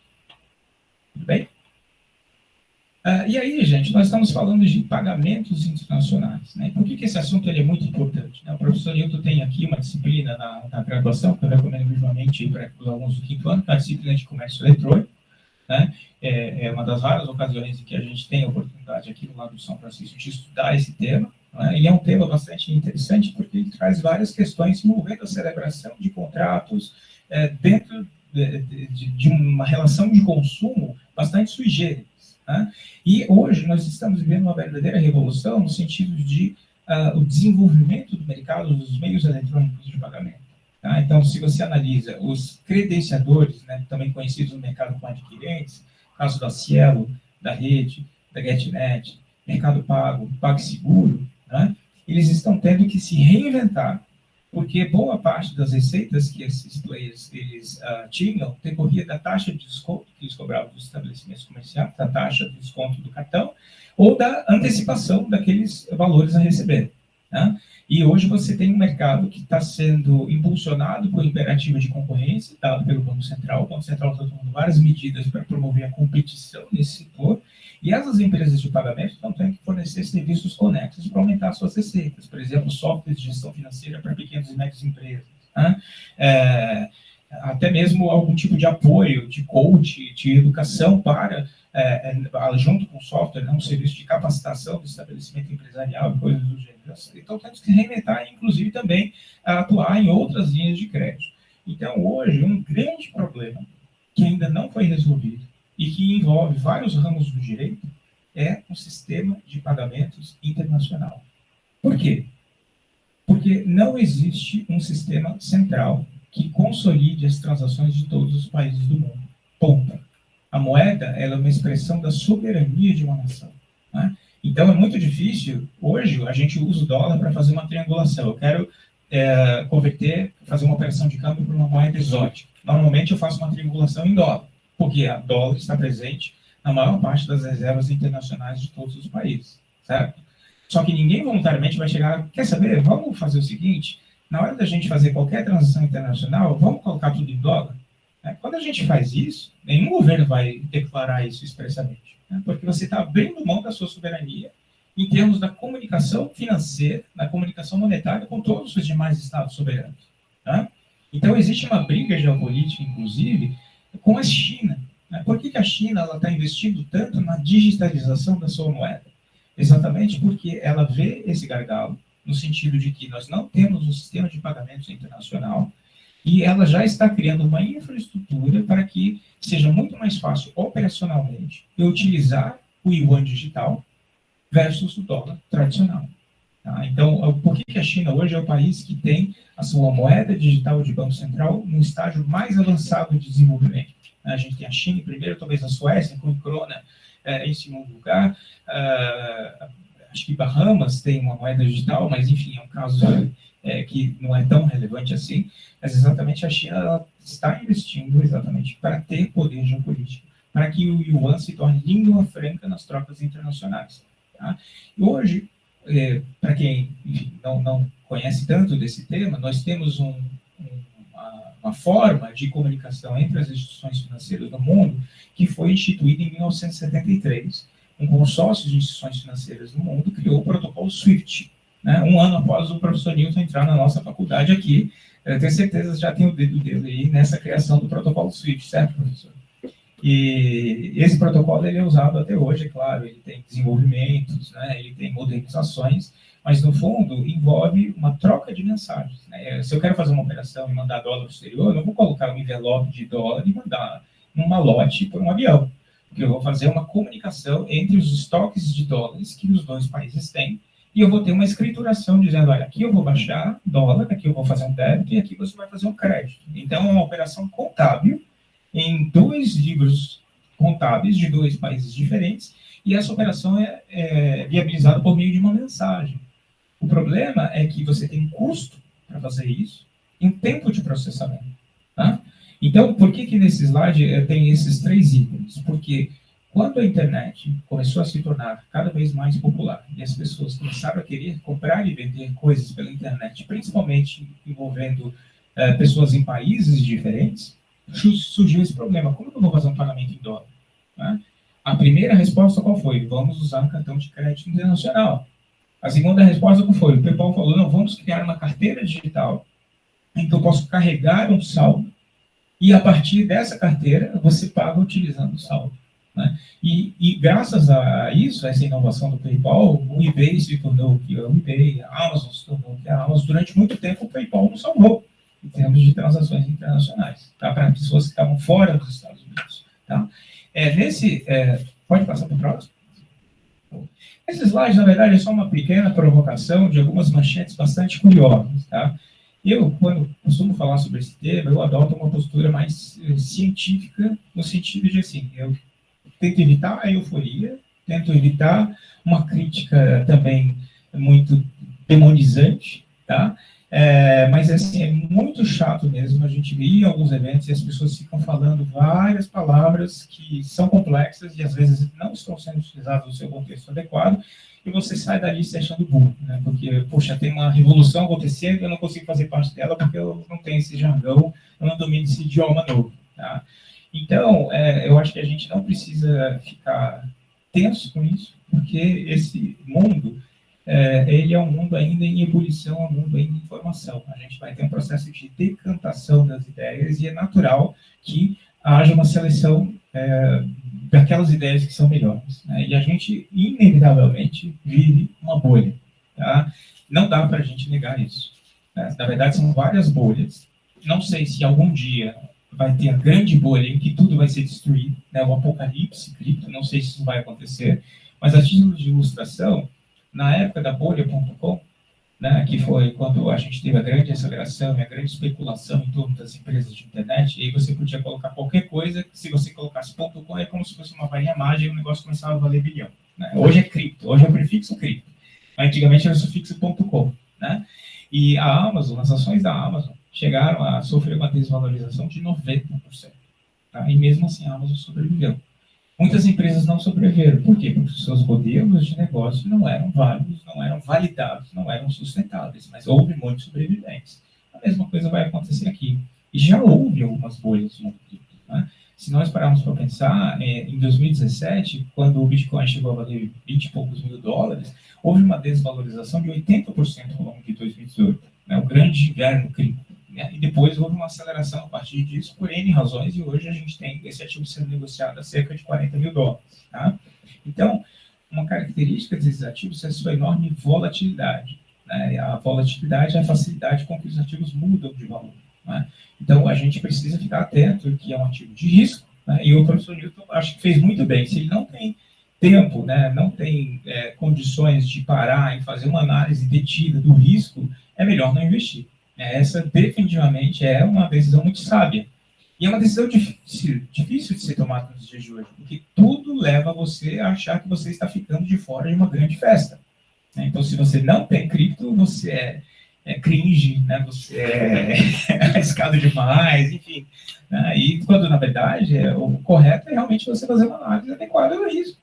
Tudo bem? E aí, gente, nós estamos falando de pagamentos internacionais. Né? Por que esse assunto ele é muito importante? Né? O professor Nilton tem aqui uma disciplina na graduação, que eu recomendo vivamente para os alunos do quinto ano, que é a disciplina de comércio eletrônico. Né? É uma das raras ocasiões em que a gente tem a oportunidade aqui no lado do São Francisco de estudar esse tema. Né? E é um tema bastante interessante porque ele traz várias questões envolvendo a celebração de contratos dentro de uma relação de consumo bastante sui generis. Né? E hoje nós estamos vivendo uma verdadeira revolução no sentido de o desenvolvimento do mercado dos meios eletrônicos de pagamento. Tá? Então, se você analisa os credenciadores, né, também conhecidos no mercado como adquirentes, caso da Cielo, da Rede, da GetNet, Mercado Pago, PagSeguro, né, eles estão tendo que se reinventar, porque boa parte das receitas que esses players eles, tinham decorria da taxa de desconto que eles cobravam dos estabelecimentos comerciais, da taxa de desconto do cartão, ou da antecipação daqueles valores a receber. Né? E hoje você tem um mercado que está sendo impulsionado por imperativa de concorrência, dado pelo Banco Central. O Banco Central está tomando várias medidas para promover a competição nesse setor, e essas empresas de pagamento estão tendo que fornecer serviços conexos para aumentar suas receitas. Por exemplo, software de gestão financeira para pequenas e médias empresas. Né? Até mesmo algum tipo de apoio, de coach, de educação para, junto com o software, um serviço de capacitação do estabelecimento empresarial, coisas do gênero. Então, temos que reinventar e, inclusive, também atuar em outras linhas de crédito. Então, hoje, um grande problema que ainda não foi resolvido e que envolve vários ramos do direito é o sistema de pagamentos internacional. Por quê? Porque não existe um sistema central que consolide as transações de todos os países do mundo. Ponto. A moeda ela é uma expressão da soberania de uma nação. Né? Então, é muito difícil. Hoje, a gente usa o dólar para fazer uma triangulação. Eu quero fazer uma operação de câmbio para uma moeda exótica. Normalmente, eu faço uma triangulação em dólar, porque a dólar está presente na maior parte das reservas internacionais de todos os países, certo? Só que ninguém voluntariamente vai chegar, quer saber, vamos fazer o seguinte, na hora da gente fazer qualquer transação internacional, vamos colocar tudo em dólar? Quando a gente faz isso, nenhum governo vai declarar isso expressamente, né? Porque você está abrindo mão da sua soberania em termos da comunicação financeira, da comunicação monetária com todos os demais estados soberanos. Né? Então, existe uma briga geopolítica, inclusive, com a China. Né? Por que a China está investindo tanto na digitalização da sua moeda? Exatamente porque ela vê esse gargalo, no sentido de que nós não temos um sistema de pagamentos internacional e ela já está criando uma infraestrutura para que seja muito mais fácil operacionalmente eu utilizar o yuan digital versus o dólar tradicional. Tá? Então, por que a China hoje é o país que tem a sua moeda digital de Banco Central no estágio mais avançado de desenvolvimento? A gente tem a China em primeiro, talvez a Suécia, com o Krona em segundo lugar. Acho que Bahamas tem uma moeda digital, mas, enfim, é um caso que não é tão relevante assim. Mas, exatamente, a China ela está investindo exatamente para ter poder geopolítico, para que o yuan se torne língua franca nas trocas internacionais. Tá? E hoje, para quem enfim, não conhece tanto desse tema, nós temos uma forma de comunicação entre as instituições financeiras do mundo que foi instituída em 1973. Um consórcio de instituições financeiras do mundo criou o protocolo SWIFT, né? Um ano após o professor Nilton entrar na nossa faculdade aqui. Eu tenho certeza que já tem o dedo dele aí nessa criação do protocolo SWIFT, certo, professor? E esse protocolo ele é usado até hoje, é claro, ele tem desenvolvimentos, né? Ele tem modernizações, mas, no fundo, envolve uma troca de mensagens. Né? Se eu quero fazer uma operação e mandar dólar para o exterior, eu não vou colocar um envelope de dólar e mandar num malote por um avião, porque eu vou fazer uma comunicação entre os estoques de dólares que os dois países têm, e eu vou ter uma escrituração dizendo, olha, aqui eu vou baixar dólar, aqui eu vou fazer um débito, e aqui você vai fazer um crédito. Então, é uma operação contábil em dois livros contábeis de dois países diferentes, e essa operação é viabilizada por meio de uma mensagem. O problema é que você tem um custo para fazer isso e um tempo de processamento. Tá? Então, por que nesse slide tem esses 3 ícones? Porque quando a internet começou a se tornar cada vez mais popular e as pessoas começaram a querer comprar e vender coisas pela internet, principalmente envolvendo pessoas em países diferentes, surgiu esse problema. Como eu vou fazer um pagamento em dólar? Né? A primeira resposta qual foi? Vamos usar um cartão de crédito internacional. A segunda resposta qual foi? O PayPal falou, não, vamos criar uma carteira digital em que eu posso carregar um saldo e a partir dessa carteira você paga utilizando o saldo. Né? E graças a isso, essa inovação do PayPal, o eBay se tornou o que é o eBay, a Amazon se tornou o que é a Amazon. Durante muito tempo o PayPal nos salvou em termos de transações internacionais, tá? Para pessoas que estavam fora dos Estados Unidos. Tá? Pode passar para o próximo? Esse slide, na verdade, é só uma pequena provocação de algumas manchetes bastante curiosas. Tá? Eu, quando costumo falar sobre esse tema, eu adoto uma postura mais científica, no sentido de, assim, eu tento evitar a euforia, tento evitar uma crítica também muito demonizante, tá? Mas, assim, é muito chato mesmo a gente ir em alguns eventos e as pessoas ficam falando várias palavras que são complexas e, às vezes, não estão sendo utilizadas no seu contexto adequado e você sai dali se achando burro, né? Porque, poxa, tem uma revolução acontecendo e eu não consigo fazer parte dela porque eu não tenho esse jargão, eu não domino esse idioma novo, tá? Então, eu acho que a gente não precisa ficar tenso com isso, porque esse mundo, ele é um mundo ainda em ebulição, é um mundo ainda em formação. A gente vai ter um processo de decantação das ideias e é natural que haja uma seleção daquelas ideias que são melhores. Né? E a gente, inevitavelmente, vive uma bolha. Tá? Não dá para a gente negar isso. Né? Na verdade, são várias bolhas. Não sei se algum dia vai ter a grande bolha em que tudo vai ser destruído, né? O apocalipse cripto, não sei se isso vai acontecer, mas a título de ilustração, na época da bolha.com, né, que foi quando a gente teve a grande aceleração e a grande especulação em torno das empresas de internet, e aí você podia colocar qualquer coisa, se você colocasse .com, é como se fosse uma varinha mágica e o negócio começava a valer bilhão. Né? Hoje é cripto, hoje é o prefixo cripto. Antigamente era o sufixo .com. Né? E a Amazon, as ações da Amazon, chegaram a sofrer uma desvalorização de 90%. Tá? E mesmo assim a Amazon sobreviveu. Muitas empresas não sobreviveram. Por quê? Porque os seus modelos de negócio não eram válidos, não eram validados, não eram sustentáveis, mas houve muitos sobreviventes. A mesma coisa vai acontecer aqui. E já houve algumas bolhas no mundo. Né? Se nós pararmos para pensar, em 2017, quando o Bitcoin chegou a valer 20 e poucos mil dólares, houve uma desvalorização de 80% ao longo de 2018. Né? O grande inverno cripto. Né? E depois houve uma aceleração a partir disso por N razões, e hoje a gente tem esse ativo sendo negociado a cerca de 40 mil dólares. Tá? Então, uma característica desses ativos é a sua enorme volatilidade. Né? A volatilidade é a facilidade com que os ativos mudam de valor. Né? Então, a gente precisa ficar atento que é um ativo de risco, né? E o professor Newton acho que fez muito bem. Se ele não tem tempo, né, não tem condições de parar e fazer uma análise detida do risco, é melhor não investir. Essa definitivamente é uma decisão muito sábia. E é uma decisão difícil de ser tomada nos dias de hoje, porque tudo leva você a achar que você está ficando de fora de uma grande festa. Então, se você não tem cripto, você é cringe, né? Você é arriscado demais, enfim. Né? E quando, na verdade, o correto é realmente você fazer uma análise adequada do risco.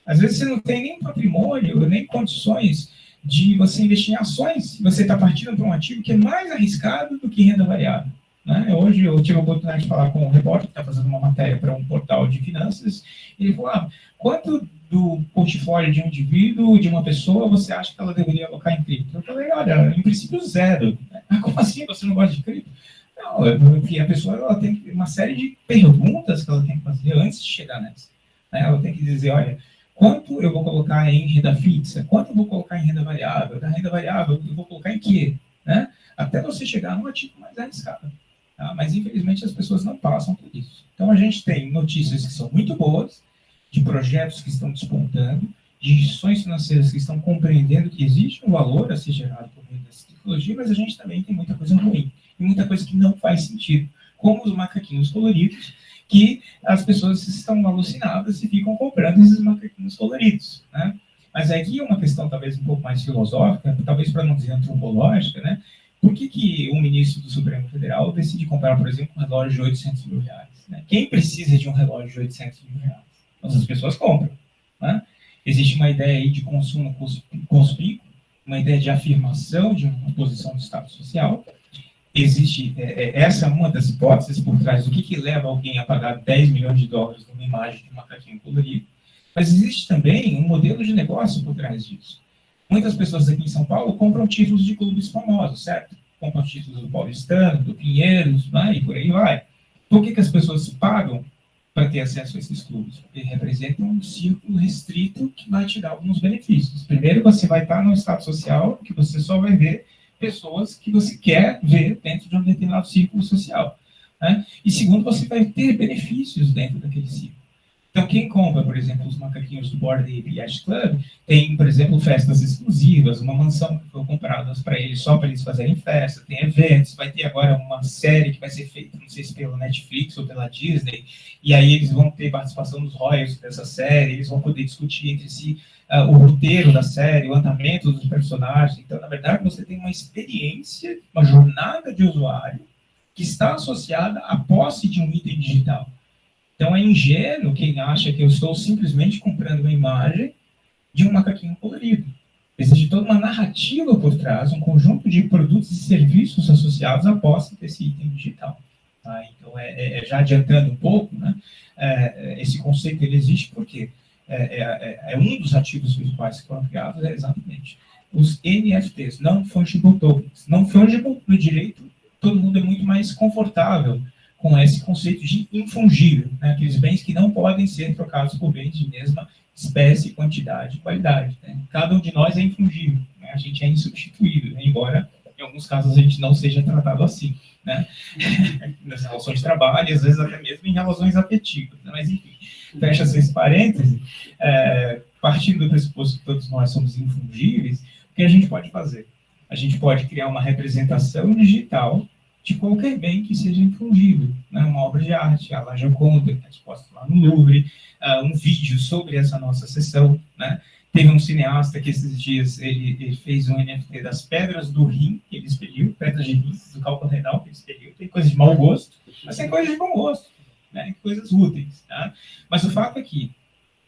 Às vezes você não tem nem patrimônio, nem condições de você investir em ações, você está partindo para um ativo que é mais arriscado do que renda variável. Né? Hoje eu tive a oportunidade de falar com um repórter que está fazendo uma matéria para um portal de finanças, e ele falou, quanto do portfólio de um indivíduo, de uma pessoa, você acha que ela deveria alocar em cripto? Eu falei, olha, em princípio 0. Como assim você não gosta de cripto? Não, porque a pessoa ela tem uma série de perguntas que ela tem que fazer antes de chegar nessa. Ela tem que dizer, olha, quanto eu vou colocar em renda fixa? Quanto eu vou colocar em renda variável? Da renda variável, eu vou colocar em quê? Né? Até você chegar num ativo mais arriscado. Tá? Mas, infelizmente, as pessoas não passam por isso. Então, a gente tem notícias que são muito boas, de projetos que estão despontando, de instituições financeiras que estão compreendendo que existe um valor a ser gerado por meio dessa tecnologia, mas a gente também tem muita coisa ruim, e muita coisa que não faz sentido, como os macaquinhos coloridos, que as pessoas estão alucinadas e ficam comprando esses macaquinhos coloridos. Né? Mas aqui é uma questão talvez um pouco mais filosófica, talvez para não dizer antropológica, né? Por que um ministro do Supremo Federal decide comprar, por exemplo, um relógio de 800 mil reais? Né? Quem precisa de um relógio de 800 mil reais? As pessoas compram. Né? Existe uma ideia aí de consumo conspícuo, uma ideia de afirmação de uma posição de status social. Existe, essa é uma das hipóteses por trás do que leva alguém a pagar 10 milhões de dólares numa imagem de um macaquinho colorido. Mas existe também um modelo de negócio por trás disso. Muitas pessoas aqui em São Paulo compram títulos de clubes famosos, certo? Compram títulos do Paulistano, do Pinheiros, né? E por aí vai. Por que as pessoas pagam para ter acesso a esses clubes? Porque representam um círculo restrito que vai te dar alguns benefícios. Primeiro, você vai estar num estado social que você só vai ver pessoas que você quer ver dentro de um determinado círculo social. Né? E segundo, você vai ter benefícios dentro daquele círculo. Então, quem compra, por exemplo, os macaquinhos do Bored Ape Yacht Club, tem, por exemplo, festas exclusivas, uma mansão que foi comprada para eles, só para eles fazerem festa, tem eventos, vai ter agora uma série que vai ser feita, não sei se pela Netflix ou pela Disney, e aí eles vão ter participação dos royalties dessa série, eles vão poder discutir entre si o roteiro da série, o andamento dos personagens. Então, na verdade, você tem uma experiência, uma jornada de usuário que está associada à posse de um item digital. Então, é ingênuo quem acha que eu estou simplesmente comprando uma imagem de um macaquinho colorido. Existe toda uma narrativa por trás, um conjunto de produtos e serviços associados à posse desse item digital. Tá? Então, já adiantando um pouco, né, esse conceito ele existe porque um dos ativos virtuais que foram criados é exatamente os NFTs, Non-Fungible Tokens. Non-Fungible, no direito, todo mundo é muito mais confortável com esse conceito de infungível, né? Aqueles bens que não podem ser trocados por bens de mesma espécie, quantidade e qualidade. Né? Cada um de nós é infungível, né? A gente é insubstituível, né? Embora em alguns casos a gente não seja tratado assim, né? Nas relações de trabalho, às vezes até mesmo em relações afetivas. Né? Mas enfim, fecha-se esse parêntese, partindo do pressuposto que todos nós somos infungíveis, o que a gente pode fazer? A gente pode criar uma representação digital de qualquer bem que seja infungível, né? Uma obra de arte, a La Gioconda, que está exposta lá no Louvre, um vídeo sobre essa nossa sessão, né? Teve um cineasta que esses dias ele fez um NFT das pedras do rim que ele expeliu, pedras de rim, do cálculo renal que ele expeliu. Tem coisas de mau gosto, mas tem coisas de bom gosto, né? Coisas úteis. Tá? Mas o fato é que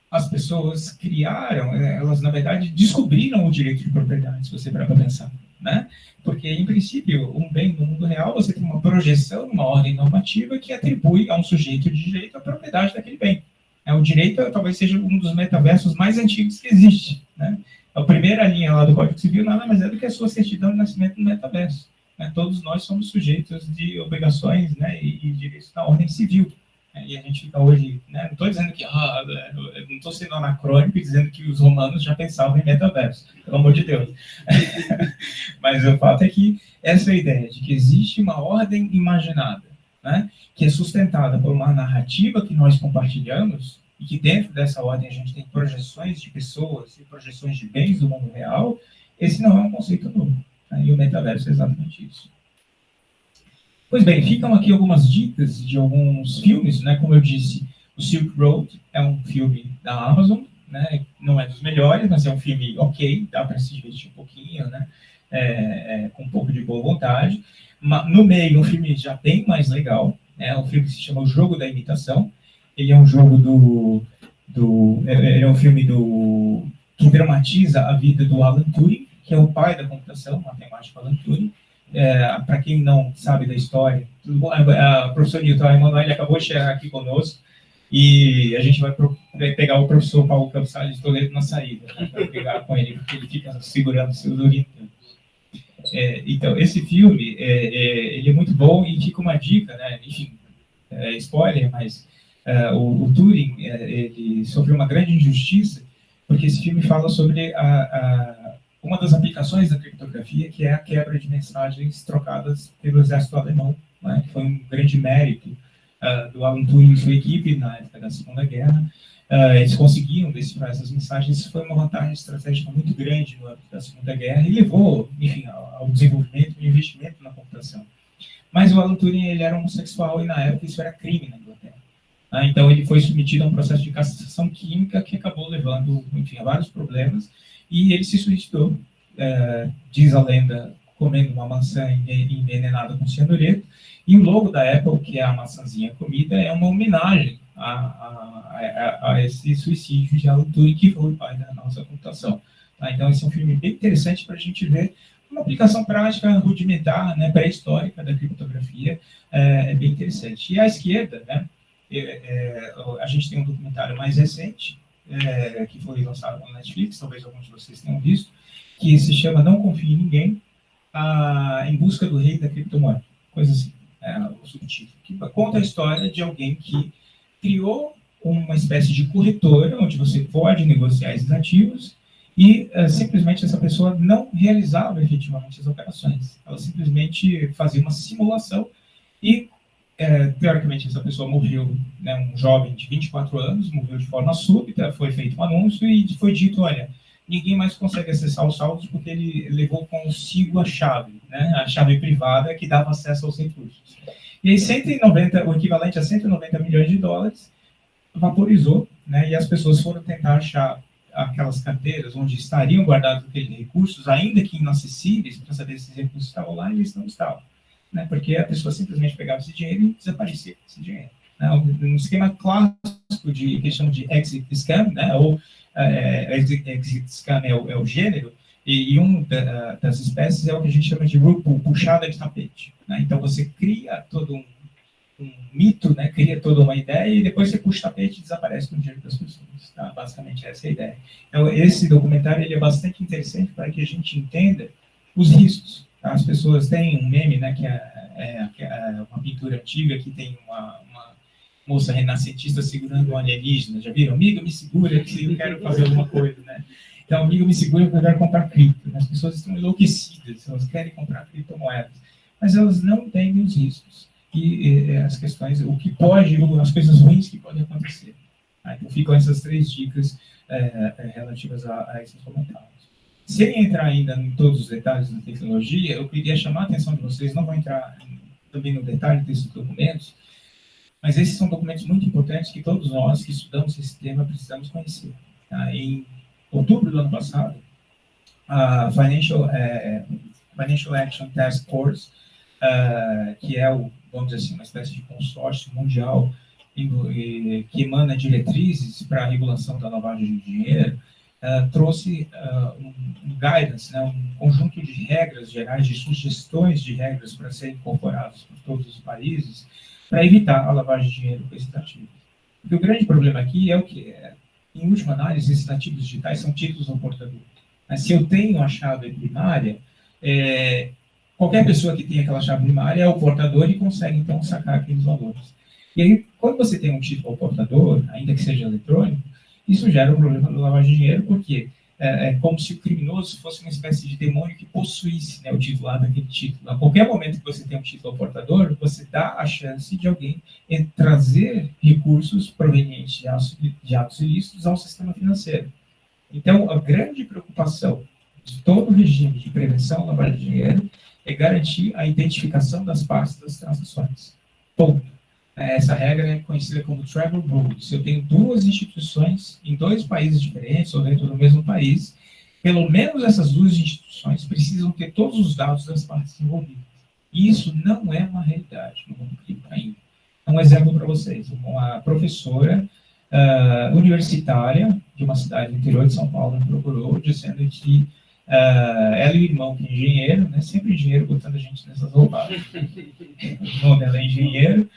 as pessoas criaram, elas na verdade descobriram o direito de propriedade, se você parar para pensar. Né? Porque, em princípio, um bem no mundo real, você tem uma projeção, uma ordem normativa que atribui a um sujeito de direito a propriedade daquele bem. O direito talvez seja um dos metaversos mais antigos que existe. Né? A primeira linha lá do Código Civil nada mais é do que a sua certidão de nascimento no metaverso. Né? Todos nós somos sujeitos de obrigações, né, e direitos da ordem civil. E a gente fica hoje, né, não estou dizendo que, não estou sendo anacrônico e dizendo que os romanos já pensavam em metaverso, pelo amor de Deus. Mas o fato é que essa ideia de que existe uma ordem imaginada, né, que é sustentada por uma narrativa que nós compartilhamos, e que dentro dessa ordem a gente tem projeções de pessoas e projeções de bens do mundo real, esse não é um conceito novo. Né, e o metaverso é exatamente isso. Pois bem, ficam aqui algumas dicas de alguns filmes, né? Como eu disse, o Silk Road é um filme da Amazon, né? Não é dos melhores, mas é um filme ok, dá para se divertir um pouquinho, né? Com um pouco de boa vontade. No meio, um filme já bem mais legal, né? Um filme que se chama O Jogo da Imitação. Ele é um jogo ele é um filme que dramatiza a vida do Alan Turing, que é o pai da computação, o matemático Alan Turing. Para quem não sabe da história, tudo bom? A professora Newton Emanuele acabou de chegar aqui conosco e a gente vai pegar o professor Paulo Campos Salles de Toledo na saída, né, para pegar com ele, porque ele fica segurando seus orientantes. Então, esse filme ele é muito bom e fica uma dica, né? Enfim, spoiler, mas o Turing ele sofreu uma grande injustiça, porque esse filme fala sobre uma das aplicações da criptografia, que é a quebra de mensagens trocadas pelo exército alemão, né, que foi um grande mérito do Alan Turing e sua equipe na época da Segunda Guerra. Eles conseguiram decifrar essas mensagens. Isso foi uma vantagem estratégica muito grande no âmbito da Segunda Guerra e levou, enfim, ao desenvolvimento e investimento na computação. Mas o Alan Turing ele era homossexual e, na época, isso era crime na Inglaterra. Então, ele foi submetido a um processo de castração química que acabou levando, enfim, a vários problemas, e ele se suicidou, diz a lenda, comendo uma maçã envenenada com cianureto, e o logo da Apple, que é a maçãzinha comida, é uma homenagem a esse suicídio de Alan Turing, que foi o pai da nossa computação. Então, esse é um filme bem interessante para a gente ver uma aplicação prática, rudimentar, né, pré-histórica da criptografia, é bem interessante. E à esquerda, né, a gente tem um documentário mais recente, que foi lançado na Netflix, talvez alguns de vocês tenham visto, que se chama Não Confie em Ninguém, em busca do rei da criptomoeda, coisa assim, o subtítulo, que conta a história de alguém que criou uma espécie de corretora, onde você pode negociar esses ativos, e simplesmente essa pessoa não realizava efetivamente as operações. Ela simplesmente fazia uma simulação e, teoricamente, essa pessoa morreu, né, um jovem de 24 anos, morreu de forma súbita, foi feito um anúncio e foi dito, olha, ninguém mais consegue acessar os saldos porque ele levou consigo a chave, né, a chave privada que dava acesso aos recursos. E aí, o equivalente a 190 milhões de dólares, vaporizou, né, e as pessoas foram tentar achar aquelas carteiras onde estariam guardados aqueles recursos, ainda que inacessíveis, para saber se esses recursos estavam lá, e eles não estavam. Né, porque a pessoa simplesmente pegava esse dinheiro e desaparecia com esse dinheiro. Né, um esquema clássico que eles chamam de exit scam, né, ou exit scam é o gênero, e das espécies é o que a gente chama de puxada de tapete. Né, então, você cria todo um mito, né, cria toda uma ideia e depois você puxa o tapete e desaparece com o dinheiro das pessoas. Tá? Basicamente, essa é a ideia. Então, esse documentário ele é bastante interessante para que a gente entenda os riscos. Tá? As pessoas têm um meme, né, que é uma pintura antiga que tem uma moça renascentista segurando um alienígena. Já viram? Amiga, me segura que eu quero fazer alguma coisa. Né? Então, amiga, me segura porque eu quero comprar cripto. As pessoas estão enlouquecidas, elas querem comprar criptomoedas, mas elas não entendem os riscos. E as questões, as coisas ruins que podem acontecer. Então, ficam essas 3 dicas relativas a esses comentários. Sem entrar ainda em todos os detalhes da tecnologia, eu queria chamar a atenção de vocês, não vou entrar também no detalhe desses documentos, mas esses são documentos muito importantes que todos nós que estudamos esse tema precisamos conhecer. Tá? Em outubro do ano passado, a Financial Action Task Force, que é vamos dizer assim, uma espécie de consórcio mundial que emana diretrizes para a regulação da lavagem de dinheiro, trouxe um guidance, né, um conjunto de regras gerais, de sugestões de regras para serem incorporadas por todos os países, para evitar a lavagem de dinheiro com esses ativos. Porque o grande problema aqui é o que? Em última análise, esses ativos digitais são títulos ao portador. Mas se eu tenho a chave primária, qualquer pessoa que tem aquela chave primária é o portador e consegue, então, sacar aqueles valores. E aí, quando você tem um título ao portador, ainda que seja eletrônico, isso gera um problema da lavagem de dinheiro, porque é como se o criminoso fosse uma espécie de demônio que possuísse, né, o titular daquele título. A qualquer momento que você tem um título ao portador, você dá a chance de alguém trazer recursos provenientes de atos ilícitos ao sistema financeiro. Então, a grande preocupação de todo o regime de prevenção à lavagem de dinheiro é garantir a identificação das partes das transações. Ponto. Essa regra é conhecida como travel rule. Se eu tenho 2 instituições em 2 países diferentes ou dentro do mesmo país, pelo menos essas 2 instituições precisam ter todos os dados das partes envolvidas. E isso não é uma realidade no mundo cripto ainda. Um exemplo para vocês. Uma professora universitária de uma cidade do interior de São Paulo me procurou, dizendo que ela e o irmão, que é engenheiro, né, sempre engenheiro botando a gente nessas roupadas. O irmão dela é engenheiro,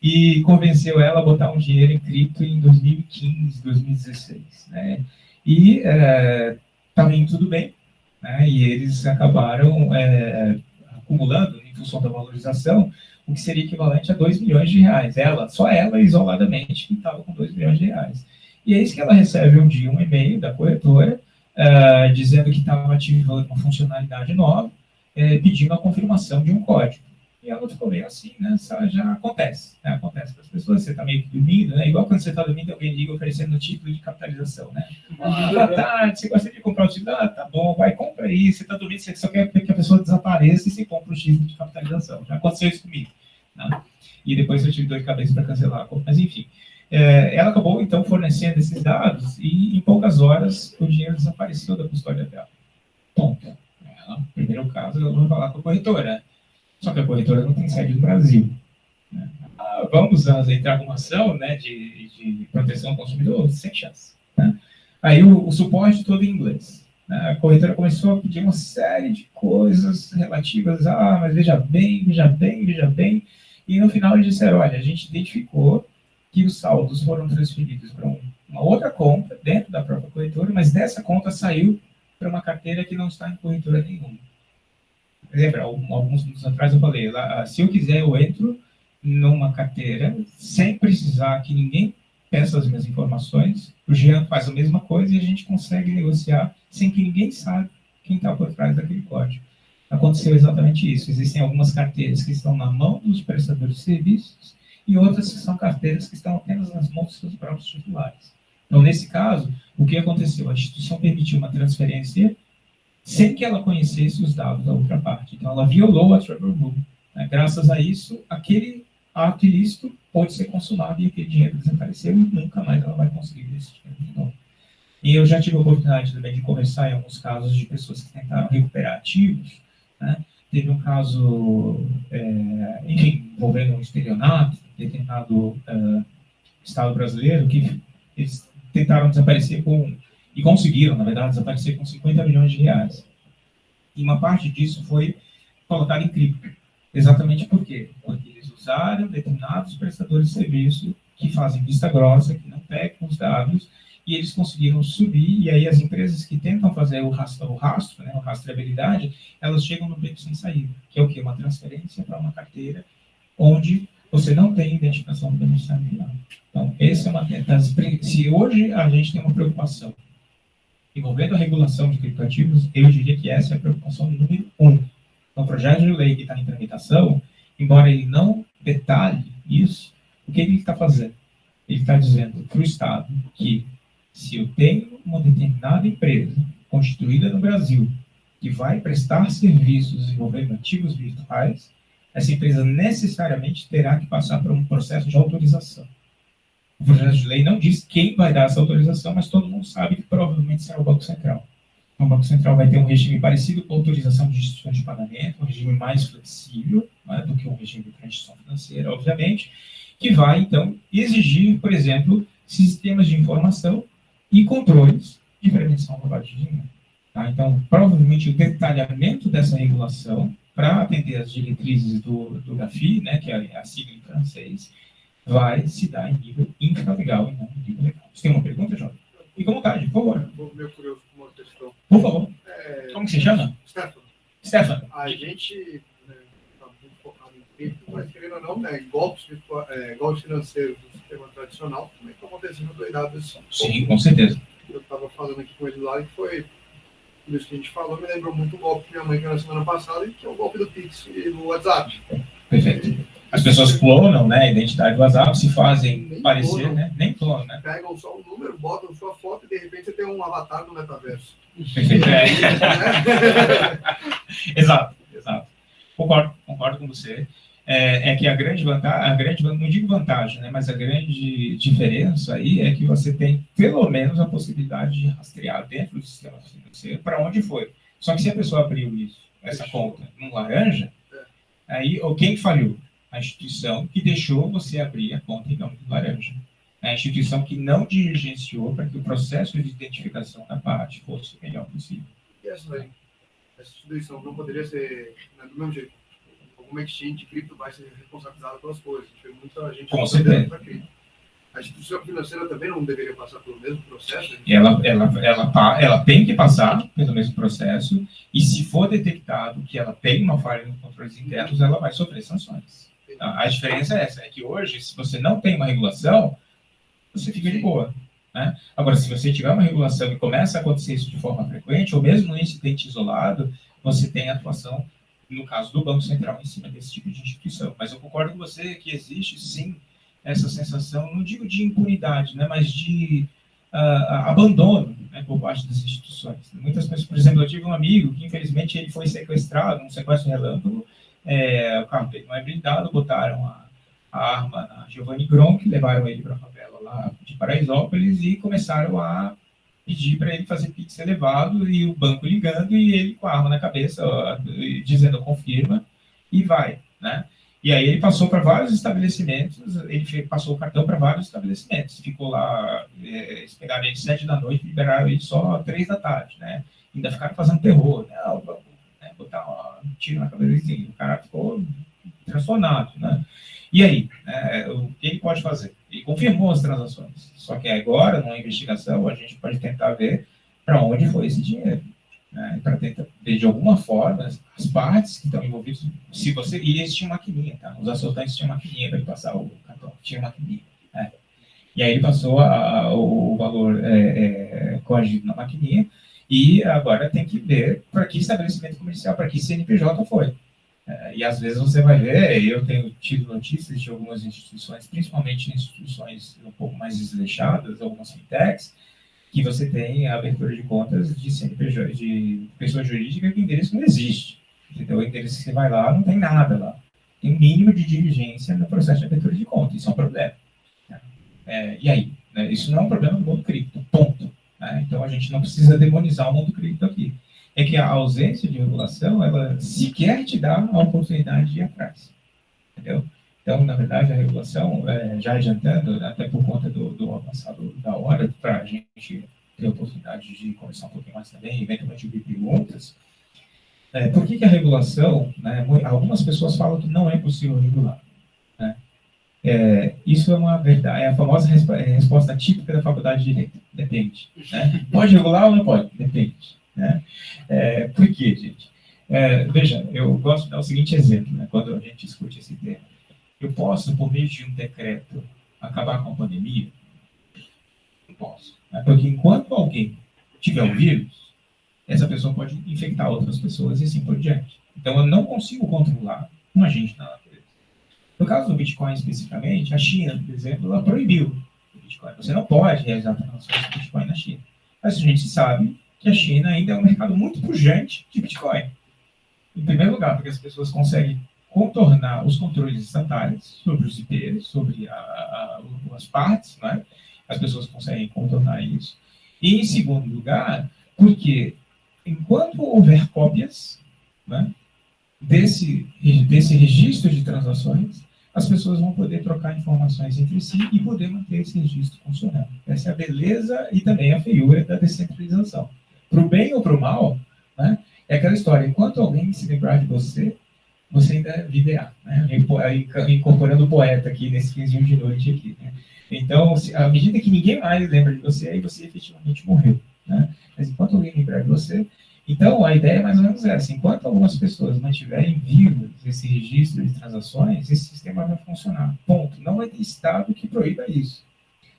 e convenceu ela a botar um dinheiro em cripto em 2015, 2016. Né? E estava indo tudo bem, né? E eles acabaram acumulando, em função da valorização, o que seria equivalente a 2 milhões de reais. Só ela, isoladamente, que estava com 2 milhões de reais. E é isso que ela recebe um dia um e-mail da corretora, dizendo que estava ativando uma funcionalidade nova, pedindo a confirmação de um código. E ela ficou meio assim, né? Já acontece, né? Acontece com as pessoas, você está meio que dormindo, né? Igual quando você está dormindo, alguém liga oferecendo um título de capitalização, né? Boa tarde, você gostaria de comprar o título? Tá bom, vai, compra aí. Você está dormindo, você só quer que a pessoa desapareça e você compra o título de capitalização. Já aconteceu isso comigo, né? E depois eu tive dor de cabeça para cancelar a compra, mas enfim. Ela acabou, então, fornecendo esses dados e, em poucas horas, o dinheiro desapareceu da custódia dela. Ponto. Ela, no primeiro caso, ela vai falar com a corretora. Só que a corretora não tem sede no Brasil. Né? Vamos entrar com uma ação, né, de proteção ao consumidor? Sem chance. Né? Aí o suporte todo em inglês. Né? A corretora começou a pedir uma série de coisas relativas a, mas veja bem, veja bem, veja bem. E no final eles disseram, olha, a gente identificou que os saldos foram transferidos para uma outra conta dentro da própria corretora, mas dessa conta saiu para uma carteira que não está em corretora nenhuma. Lembra, alguns minutos atrás eu falei, se eu quiser eu entro numa carteira sem precisar que ninguém peça as minhas informações, o Jean faz a mesma coisa e a gente consegue negociar sem que ninguém saiba quem está por trás daquele código. Aconteceu exatamente isso. Existem algumas carteiras que estão na mão dos prestadores de serviços e outras que são carteiras que estão apenas nas mãos dos seus próprios titulares. Então, nesse caso, o que aconteceu? A instituição permitiu uma transferência sem que ela conhecesse os dados da outra parte. Então, ela violou a Travel Rule. Né? Graças a isso, aquele ato ilícito pode ser consumado e aquele dinheiro desapareceu e nunca mais ela vai conseguir esse dinheiro de novo. E eu já tive a oportunidade também de conversar em alguns casos de pessoas que tentaram recuperar ativos. Né? Teve um caso, enfim, envolvendo um estelionato, determinado Estado brasileiro, que eles tentaram desaparecer e conseguiram, na verdade, desaparecer com 50 milhões de reais. E uma parte disso foi colocada em cripto. Exatamente por quê? Porque eles usaram determinados prestadores de serviço que fazem vista grossa, que não pegam os dados, e eles conseguiram subir, e aí as empresas que tentam fazer o rastro, né, a rastreabilidade, elas chegam no beco sem saída, que é o quê? Uma transferência para uma carteira onde você não tem identificação do beneficiário final. Então, essa é uma das... Se hoje a gente tem uma preocupação envolvendo a regulação de criptoativos, eu diria que essa é a preocupação número 1. Então, o projeto de lei que está em tramitação, embora ele não detalhe isso, o que ele está fazendo? Ele está dizendo para o Estado que se eu tenho uma determinada empresa constituída no Brasil que vai prestar serviços envolvendo ativos virtuais, essa empresa necessariamente terá que passar por um processo de autorização. O projeto de lei não diz quem vai dar essa autorização, mas todo mundo sabe que provavelmente será o Banco Central. Então, o Banco Central vai ter um regime parecido com a autorização de instituições de pagamento, um regime mais flexível, né, do que um regime de transição financeira, obviamente, que vai, então, exigir, por exemplo, sistemas de informação e controles de prevenção à lavagem de dinheiro. Tá? Então, provavelmente, o detalhamento dessa regulação, para atender as diretrizes do GAFI, né, que é a sigla em francês, vai se dar em nível infralegal e não em nível legal. Você tem uma pergunta, Jovem? Fique à vontade, por favor. Estou meio curioso com uma questão. Por favor. Como que você chama? Stefano. A gente está muito focado em cripto, mas querendo ou não, né, golpes financeiros do sistema tradicional também estão acontecendo doidados. Sim, com certeza. Eu estava falando aqui com ele lá e foi por isso que a gente falou, me lembrou muito o golpe que minha mãe deu na semana passada, que é o golpe do Pix e do WhatsApp. Perfeito. As pessoas clonam, né, a identidade do WhatsApp, se fazem nem parecer, clonam, né? Nem clonam, né? Pegam só o número, botam sua foto e de repente você tem um avatar no metaverso. Perfeito. Exato. Concordo com você. É que a grande vantagem, não digo vantagem, né, mas a grande diferença aí é que você tem pelo menos a possibilidade de rastrear dentro do sistema financeiro para onde foi. Só que se a pessoa abriu essa conta num laranja, aí quem falhou? A instituição que deixou você abrir a conta em nome do laranja. A instituição que não diligenciou para que o processo de identificação da parte fosse o melhor possível. E essa instituição não poderia ser, né, do mesmo jeito? Alguma exchange de cripto vai ser responsabilizada pelas coisas. Tem muita gente com certeza. A instituição financeira também não deveria passar pelo mesmo processo? Ela tem que passar pelo mesmo processo e se for detectado que ela tem uma falha nos controles internos, ela vai sofrer sanções. A diferença é essa, é que hoje, se você não tem uma regulação, você fica de boa. Né? Agora, se você tiver uma regulação e começa a acontecer isso de forma frequente, ou mesmo num incidente isolado, você tem atuação, no caso do Banco Central, em cima desse tipo de instituição. Mas eu concordo com você que existe, sim, essa sensação, não digo de impunidade, né, mas de abandono, né, por parte das instituições. Muitas pessoas, por exemplo, eu tive um amigo que, infelizmente, ele foi sequestrado, um sequestro relâmpago, o carro dele não é blindado, botaram a arma na Giovanni Gronchi, levaram ele para a favela lá de Paraisópolis e começaram a pedir para ele fazer Pix elevado e o banco ligando e ele com a arma na cabeça, dizendo confirma e vai, né? E aí ele passou para vários estabelecimentos, ele passou o cartão para vários estabelecimentos, ficou lá, eles pegaram ele 7 da noite e liberaram ele só 3 da tarde, né? Ainda ficaram fazendo terror, né? Botar um tiro na cabeça, o cara ficou transtornado, né? E aí, o que ele pode fazer? Ele confirmou as transações, só que agora, numa investigação, a gente pode tentar ver para onde foi esse dinheiro, né? Para tentar ver de alguma forma as partes que estão envolvidas. Se você, e eles tinham maquininha, tá? Os assaltantes tinham maquininha para ele passar o cartão, tinha maquininha, né? E aí ele passou o valor coagido na maquininha e agora tem que ver para que estabelecimento comercial, para que CNPJ foi. E às vezes você vai ver, eu tenho tido notícias de algumas instituições, principalmente instituições um pouco mais desleixadas, algumas fintechs, que você tem a abertura de contas de CNPJ, de pessoa jurídica que o endereço não existe. Entendeu? O endereço que você vai lá, não tem nada lá. Tem um mínimo de diligência no processo de abertura de conta. Isso é um problema. E aí? Né? Isso não é um problema do mundo cripto, ponto. Né? Então a gente não precisa demonizar o mundo cripto aqui. É que a ausência de regulação, ela sequer te dá a oportunidade de ir atrás. Entendeu? Então, na verdade, a regulação, já adiantando, até por conta do avançado da hora, para a gente ter a oportunidade de conversar um pouquinho mais também, eventualmente ouvir perguntas, por que a regulação, né, algumas pessoas falam que não é possível regular. Né? Isso é uma verdade, é a famosa resposta típica da faculdade de Direito. Depende. Né? Pode regular ou não pode? Depende. Né? Por quê, gente? Veja, eu gosto de dar o seguinte exemplo, né, quando a gente discute esse tema. Eu posso, por meio de um decreto, acabar com a pandemia? Não posso. Né? Porque enquanto alguém tiver o vírus, essa pessoa pode infectar outras pessoas e assim por diante. Então, eu não consigo controlar um agente na natureza. No caso do Bitcoin, especificamente, a China, por exemplo, ela proibiu o Bitcoin. Você não pode realizar transações de Bitcoin na China. Mas a gente sabe que a China ainda é um mercado muito pujante de Bitcoin. Em primeiro lugar, porque as pessoas conseguem contornar os controles estatais sobre os IPs, sobre as partes, né? As pessoas conseguem contornar isso. E, em segundo lugar, porque enquanto houver cópias, né, desse registro de transações, as pessoas vão poder trocar informações entre si e poder manter esse registro funcionando. Essa é a beleza e também a feiura da descentralização. Para o bem ou para o mal, né, é aquela história, enquanto alguém se lembrar de você, você ainda viverá, né? Incorporando o poeta aqui nesse 15 de noite aqui, né? Então, à medida que ninguém mais lembra de você, aí você efetivamente morreu, né? Mas enquanto alguém lembrar de você, então a ideia é mais ou menos essa, enquanto algumas pessoas mantiverem vivos esse registro de transações, esse sistema vai funcionar, ponto. Não vai ter Estado que proíba isso.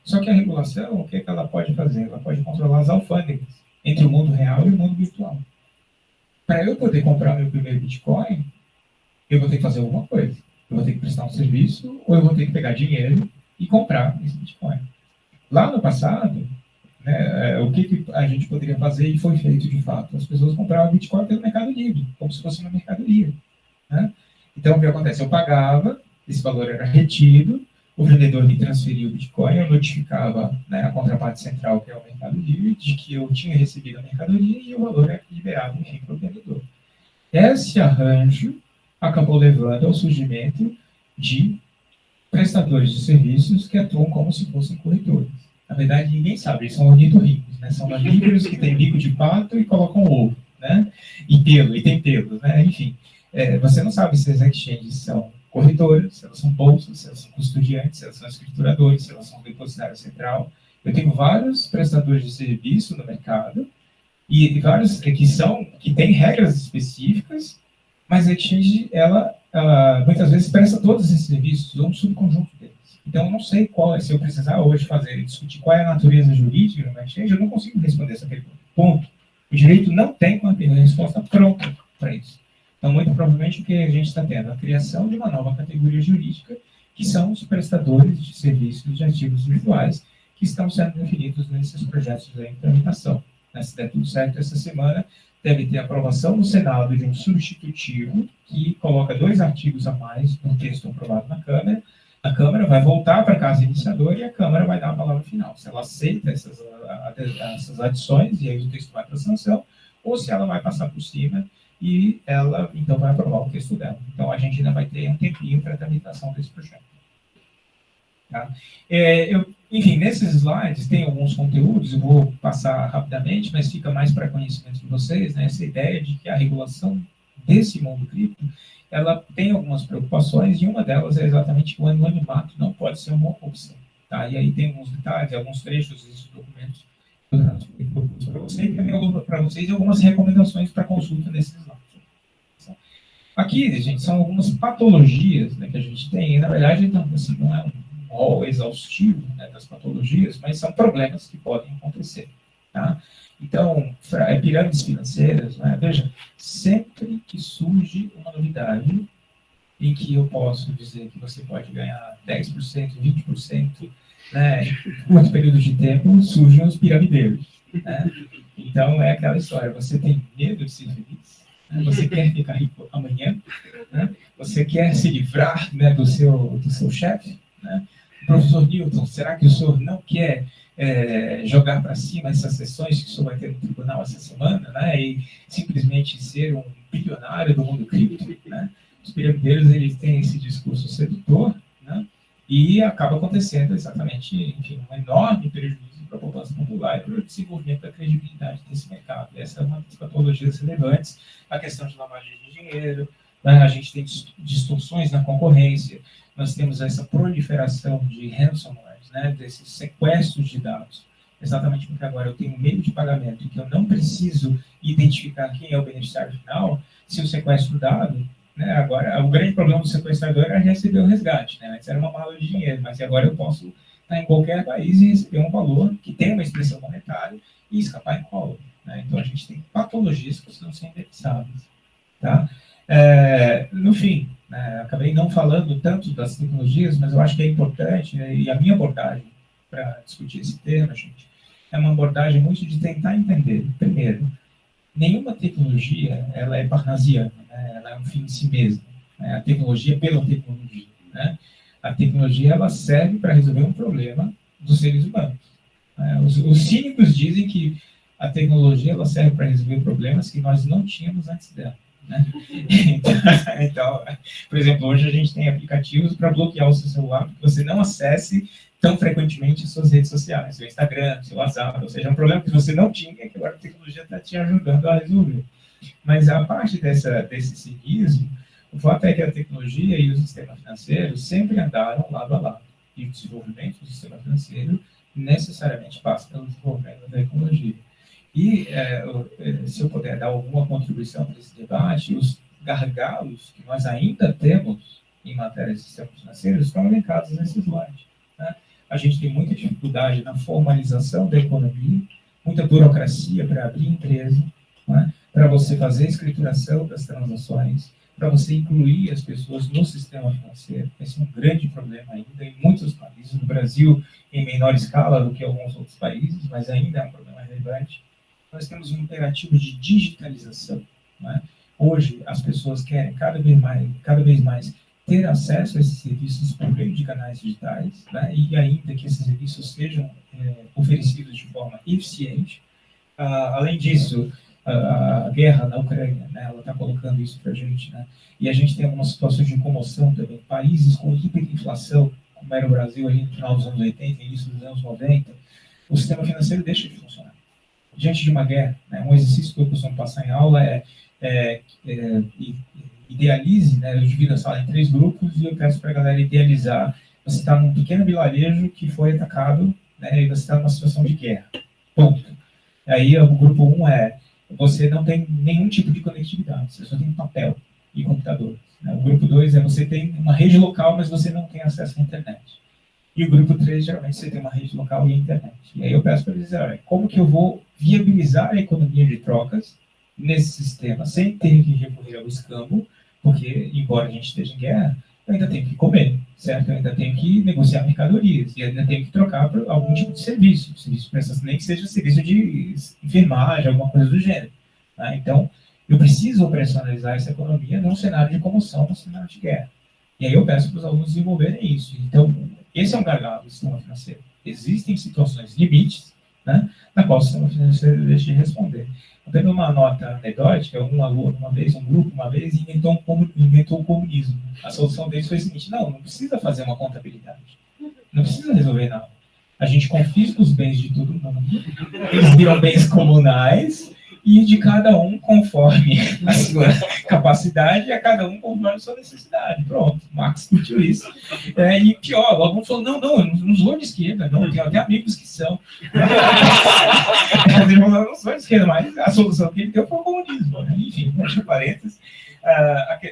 Só que a regulação, o que ela pode fazer? Ela pode controlar as alfândegas entre o mundo real e o mundo virtual. Para eu poder comprar meu primeiro Bitcoin, eu vou ter que fazer alguma coisa. Eu vou ter que prestar um serviço, ou eu vou ter que pegar dinheiro e comprar esse Bitcoin. Lá no passado, né, o que a gente poderia fazer e foi feito de fato? As pessoas compravam Bitcoin pelo Mercado Livre, como se fosse uma mercadoria. Né? Então, o que acontece? Eu pagava, esse valor era retido, o vendedor me transferia o Bitcoin, eu notificava, né, a contraparte central, que é o Mercado Livre, de que eu tinha recebido a mercadoria e o valor era liberado, enfim, para o vendedor. Esse arranjo acabou levando ao surgimento de prestadores de serviços que atuam como se fossem corretores. Na verdade, ninguém sabe, eles são ornitorrincos, né? São mamíferos que têm bico de pato e colocam ovo, né? E tem pelos, né? Enfim, você não sabe se as exchanges são corretoras, se elas são bolsas, se elas são custodiantes, se elas são escrituradores, se elas são depositário central. Eu tenho vários prestadores de serviço no mercado e vários que têm regras específicas, mas a exchange, ela muitas vezes presta todos esses serviços ou um subconjunto deles. Então, eu não sei se eu precisar hoje discutir qual é a natureza jurídica no exchange, eu não consigo responder essa pergunta. Ponto. O direito não tem uma resposta pronta para isso. Então, muito provavelmente, o que a gente está tendo? A criação de uma nova categoria jurídica, que são os prestadores de serviços de ativos virtuais, que estão sendo definidos nesses projetos de implementação. Se der tudo certo essa semana, deve ter aprovação no Senado de um substitutivo que coloca 2 artigos a mais no texto aprovado na Câmara, A Câmara vai voltar para a casa iniciadora e a Câmara vai dar a palavra final. Se ela aceita essas adições, e aí o texto vai para a sanção, ou se ela vai passar por cima e ela, então, vai aprovar o texto dela. Então, a gente ainda vai ter um tempinho para a tramitação desse projeto. Tá? Enfim, nesses slides tem alguns conteúdos, eu vou passar rapidamente, mas fica mais para conhecimento de vocês, né? Essa ideia de que a regulação desse mundo cripto, ela tem algumas preocupações, e uma delas é exatamente que o anonimato não pode ser uma opção. Tá? E aí tem alguns detalhes, alguns trechos desses documentos que eu propus para vocês, e também para vocês algumas recomendações para consulta nesses slides. Aqui, gente, são algumas patologias, né, que a gente tem, e na verdade não, assim, não é um rol exaustivo, né, das patologias, mas são problemas que podem acontecer. Tá? Então, pirâmides financeiras, né, veja, sempre que surge uma novidade em que eu posso dizer que você pode ganhar 10%, 20%, né, em curto período de tempo, surgem os piramideiros. Né? Então, é aquela história, você tem medo de ser feliz? Né? Você quer ficar rico amanhã? Né? Você quer se livrar, né, do seu chefe? Né? Professor Newton, será que o senhor não quer jogar para cima essas sessões que o senhor vai ter no tribunal essa semana, né, e simplesmente ser um bilionário do mundo cripto? Né? Os piramideiros, eles têm esse discurso sedutor, né, e acaba acontecendo exatamente, enfim, um enorme prejuízo para a população popular e para o desenvolvimento da credibilidade desse mercado. Essa é uma das patologias relevantes, a questão de lavagem de dinheiro, né, a gente tem distorções na concorrência, nós temos essa proliferação de ransomware, né, desses sequestros de dados, exatamente porque agora eu tenho um meio de pagamento em que eu não preciso identificar quem é o beneficiário final, se o sequestro dado, né, agora, o grande problema do sequestrador era receber o resgate, né, antes era uma mala de dinheiro, mas agora eu posso estar em qualquer país e receber um valor que tem uma expressão monetária e escapar em qual. Né, então a gente tem patologias que precisam ser indexadas. Tá? No fim, acabei não falando tanto das tecnologias, mas eu acho que é importante, né, e a minha abordagem para discutir esse tema, gente, é uma abordagem muito de tentar entender, primeiro, nenhuma tecnologia ela é parnasiana, né, ela é um fim em si mesma, né, a tecnologia pela tecnologia. Né, a tecnologia ela serve para resolver um problema dos seres humanos. Né, os cínicos dizem que a tecnologia ela serve para resolver problemas que nós não tínhamos antes dela. Né? Então, por exemplo, hoje a gente tem aplicativos para bloquear o seu celular, para que você não acesse tão frequentemente as suas redes sociais, seu Instagram, seu WhatsApp, ou seja, é um problema que você não tinha, que agora a tecnologia está te ajudando a resolver. Mas a parte desse cinismo, o fato é que a tecnologia e o sistema financeiro sempre andaram lado a lado, e o desenvolvimento do sistema financeiro necessariamente passa pelo desenvolvimento da tecnologia. E, se eu puder dar alguma contribuição para esse debate, os gargalos que nós ainda temos em matéria de sistema financeiro estão elencados nesse slide. Né? A gente tem muita dificuldade na formalização da economia, muita burocracia para abrir empresa, né? Para você fazer a escrituração das transações, para você incluir as pessoas no sistema financeiro. Esse é um grande problema ainda em muitos países, no Brasil em menor escala do que alguns outros países, mas ainda é um problema relevante. Nós temos um imperativo de digitalização. Né? Hoje, as pessoas querem cada vez mais ter acesso a esses serviços por meio de canais digitais, né? E ainda que esses serviços sejam oferecidos de forma eficiente. Além disso, a guerra na Ucrânia, né? Ela está colocando isso para a gente. Né? E a gente tem algumas situações de comoção também. Países com hiperinflação, como era o Brasil ali no final dos anos 80, início dos anos 90, o sistema financeiro deixa de funcionar. Diante de uma guerra, né, um exercício que eu costumo passar em aula idealize, né, eu divido a sala em 3 grupos e eu peço para a galera idealizar. Você está num pequeno vilarejo que foi atacado, né, e você está numa situação de guerra. Ponto. Aí o grupo 1 você não tem nenhum tipo de conectividade, você só tem papel e computador. Né? O grupo 2 você tem uma rede local, mas você não tem acesso à internet. E o grupo 3, geralmente, você tem uma rede local e a internet. E aí eu peço para eles dizer, olha, como que eu vou viabilizar a economia de trocas nesse sistema, sem ter que recorrer ao escambo, porque, embora a gente esteja em guerra, eu ainda tenho que comer, certo? Eu ainda tenho que negociar mercadorias, e ainda tenho que trocar por algum tipo de serviço nem que seja serviço de enfermagem, alguma coisa do gênero. Tá? Então, eu preciso operacionalizar essa economia num cenário de comoção, num cenário de guerra. E aí eu peço para os alunos desenvolverem isso. Então, esse é um gargalo do sistema financeiro. Existem situações limites, né, na qual o sistema financeiro deixa de responder. Eu tenho uma nota anedótica, um aluno uma vez, um grupo uma vez, inventou o comunismo. A solução deles foi a seguinte: não precisa fazer uma contabilidade. Não precisa resolver nada. A gente confisca os bens de todo mundo, eles viram bens comunais, e de cada um conforme a sua capacidade e a cada um conforme a sua necessidade. Pronto, Marx discutiu isso. E pior, o aluno falou, não sou de esquerda, não, tenho até amigos que são. Ele falou, não sou de esquerda, mas a solução que ele deu foi o comunismo. Enfim, fecha parênteses.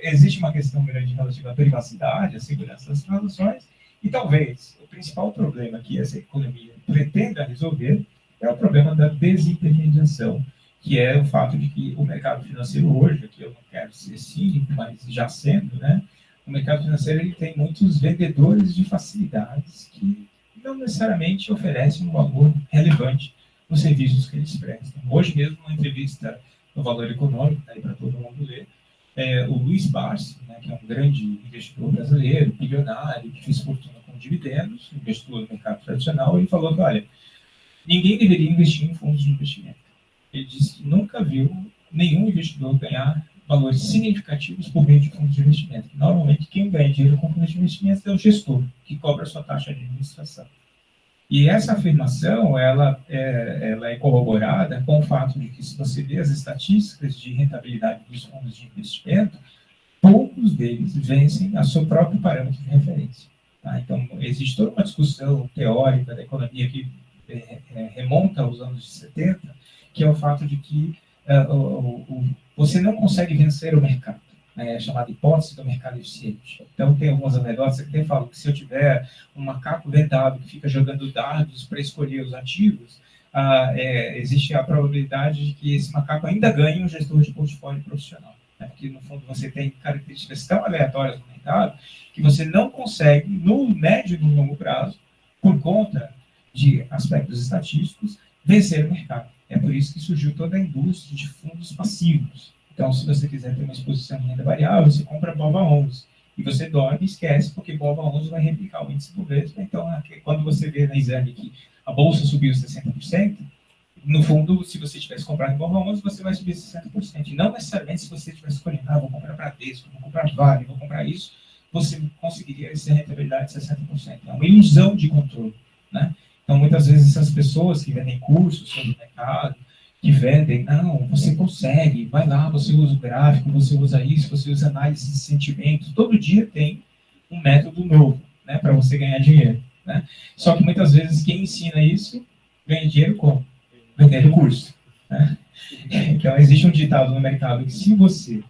Existe uma questão grande relativa à privacidade, à segurança das transações, e talvez o principal problema que essa economia pretenda resolver é o problema da desintermediação, que é o fato de que o mercado financeiro hoje, aqui eu não quero ser cínico, mas já sendo, né, o mercado financeiro ele tem muitos vendedores de facilidades que não necessariamente oferecem um valor relevante nos serviços que eles prestam. Hoje mesmo, uma entrevista no Valor Econômico, aí para todo mundo ler, o Luiz Barsi, né, que é um grande investidor brasileiro, bilionário, que fez fortuna com dividendos, investidor no mercado tradicional, ele falou que, olha, ninguém deveria investir em fundos de investimento. Ele disse que nunca viu nenhum investidor ganhar valores significativos por meio de fundos de investimento. Normalmente, quem ganha dinheiro com fundos de investimento é o gestor, que cobra a sua taxa de administração. E essa afirmação ela é corroborada com o fato de que, se você vê as estatísticas de rentabilidade dos fundos de investimento, poucos deles vencem a seu próprio parâmetro de referência. Tá? Então, existe toda uma discussão teórica da economia que remonta aos anos 70, que é o fato de que você não consegue vencer o mercado. É chamada hipótese do mercado eficiente. Então, tem algumas anedotas que até falam que, se eu tiver um macaco vendado que fica jogando dardos para escolher os ativos, existe a probabilidade de que esse macaco ainda ganhe um gestor de portfólio profissional. Né? Porque, no fundo, você tem características tão aleatórias no mercado que você não consegue, no médio e no longo prazo, por conta de aspectos estatísticos, vencer o mercado. É por isso que surgiu toda a indústria de fundos passivos. Então, se você quiser ter uma exposição em renda variável, você compra BOVA11. E você dorme e esquece, porque BOVA11 vai replicar o índice Bovespa. Então, quando você vê na exame que a bolsa subiu 60%, no fundo, se você tivesse comprado em BOVA11, você vai subir 60%. E não necessariamente se você estivesse escolhendo, vou comprar Bradesco, vou comprar Vale, vou comprar isso, você conseguiria essa rentabilidade de 60%. É uma ilusão de controle, né? Então, muitas vezes, essas pessoas que vendem cursos sobre o mercado, que vendem, não, você consegue, vai lá, você usa o gráfico, você usa isso, você usa análise de sentimentos, todo dia tem um método novo, né, para você ganhar dinheiro, né? Só que muitas vezes quem ensina isso ganha dinheiro como? Vendendo curso, né? Então, existe um ditado no mercado que, se você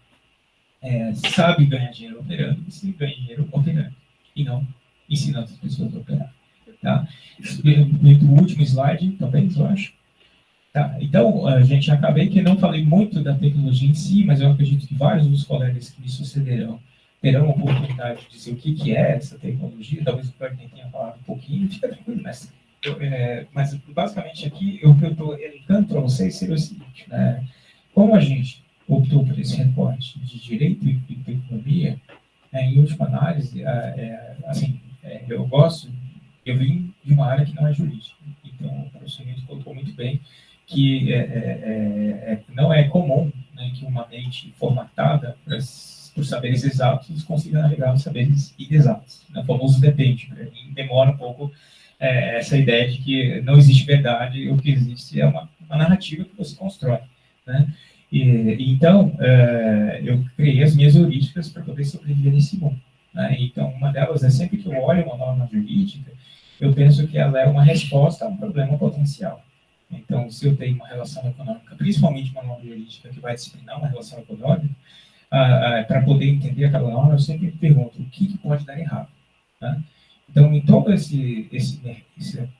sabe ganhar dinheiro operando, você ganha dinheiro operando, e não ensinando as pessoas a operar. Tá? No último slide, talvez, eu acho. Tá, então, gente, acabei que não falei muito da tecnologia em si, mas eu acredito que vários dos colegas que me sucederão terão a oportunidade de dizer o que é essa tecnologia. Talvez o Bernie tenha falado um pouquinho, fica tranquilo, mas basicamente aqui, o que eu estou elencando para vocês seria o seguinte, né? Como a gente optou por esse recorte de direito e economia, em última análise, eu vim de uma área que não é jurídica, então o professor Nilton colocou muito bem que não é comum, né, que uma mente formatada por saberes exatos consiga navegar os saberes inexatos. O famoso depende. Para mim, demora um pouco essa ideia de que não existe verdade, o que existe é uma narrativa que você constrói. Né? Então, eu criei as minhas heurísticas para poder sobreviver nesse mundo. Né? Então, uma delas é, sempre que eu olho uma norma jurídica, eu penso que ela é uma resposta a um problema potencial. Então, se eu tenho uma relação econômica, principalmente uma norma jurídica que vai disciplinar uma relação econômica, para poder entender aquela norma, eu sempre me pergunto o que pode dar errado. Né? Então, em toda essa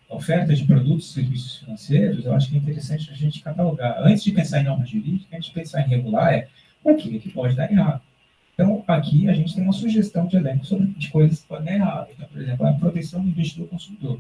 oferta de produtos e serviços financeiros, eu acho que é interessante a gente catalogar. Antes de pensar em norma jurídica, antes de pensar em regular, o que pode dar errado. Então, aqui a gente tem uma sugestão de elenco de coisas que podem dar errado. Então, por exemplo, a proteção do investidor consumidor.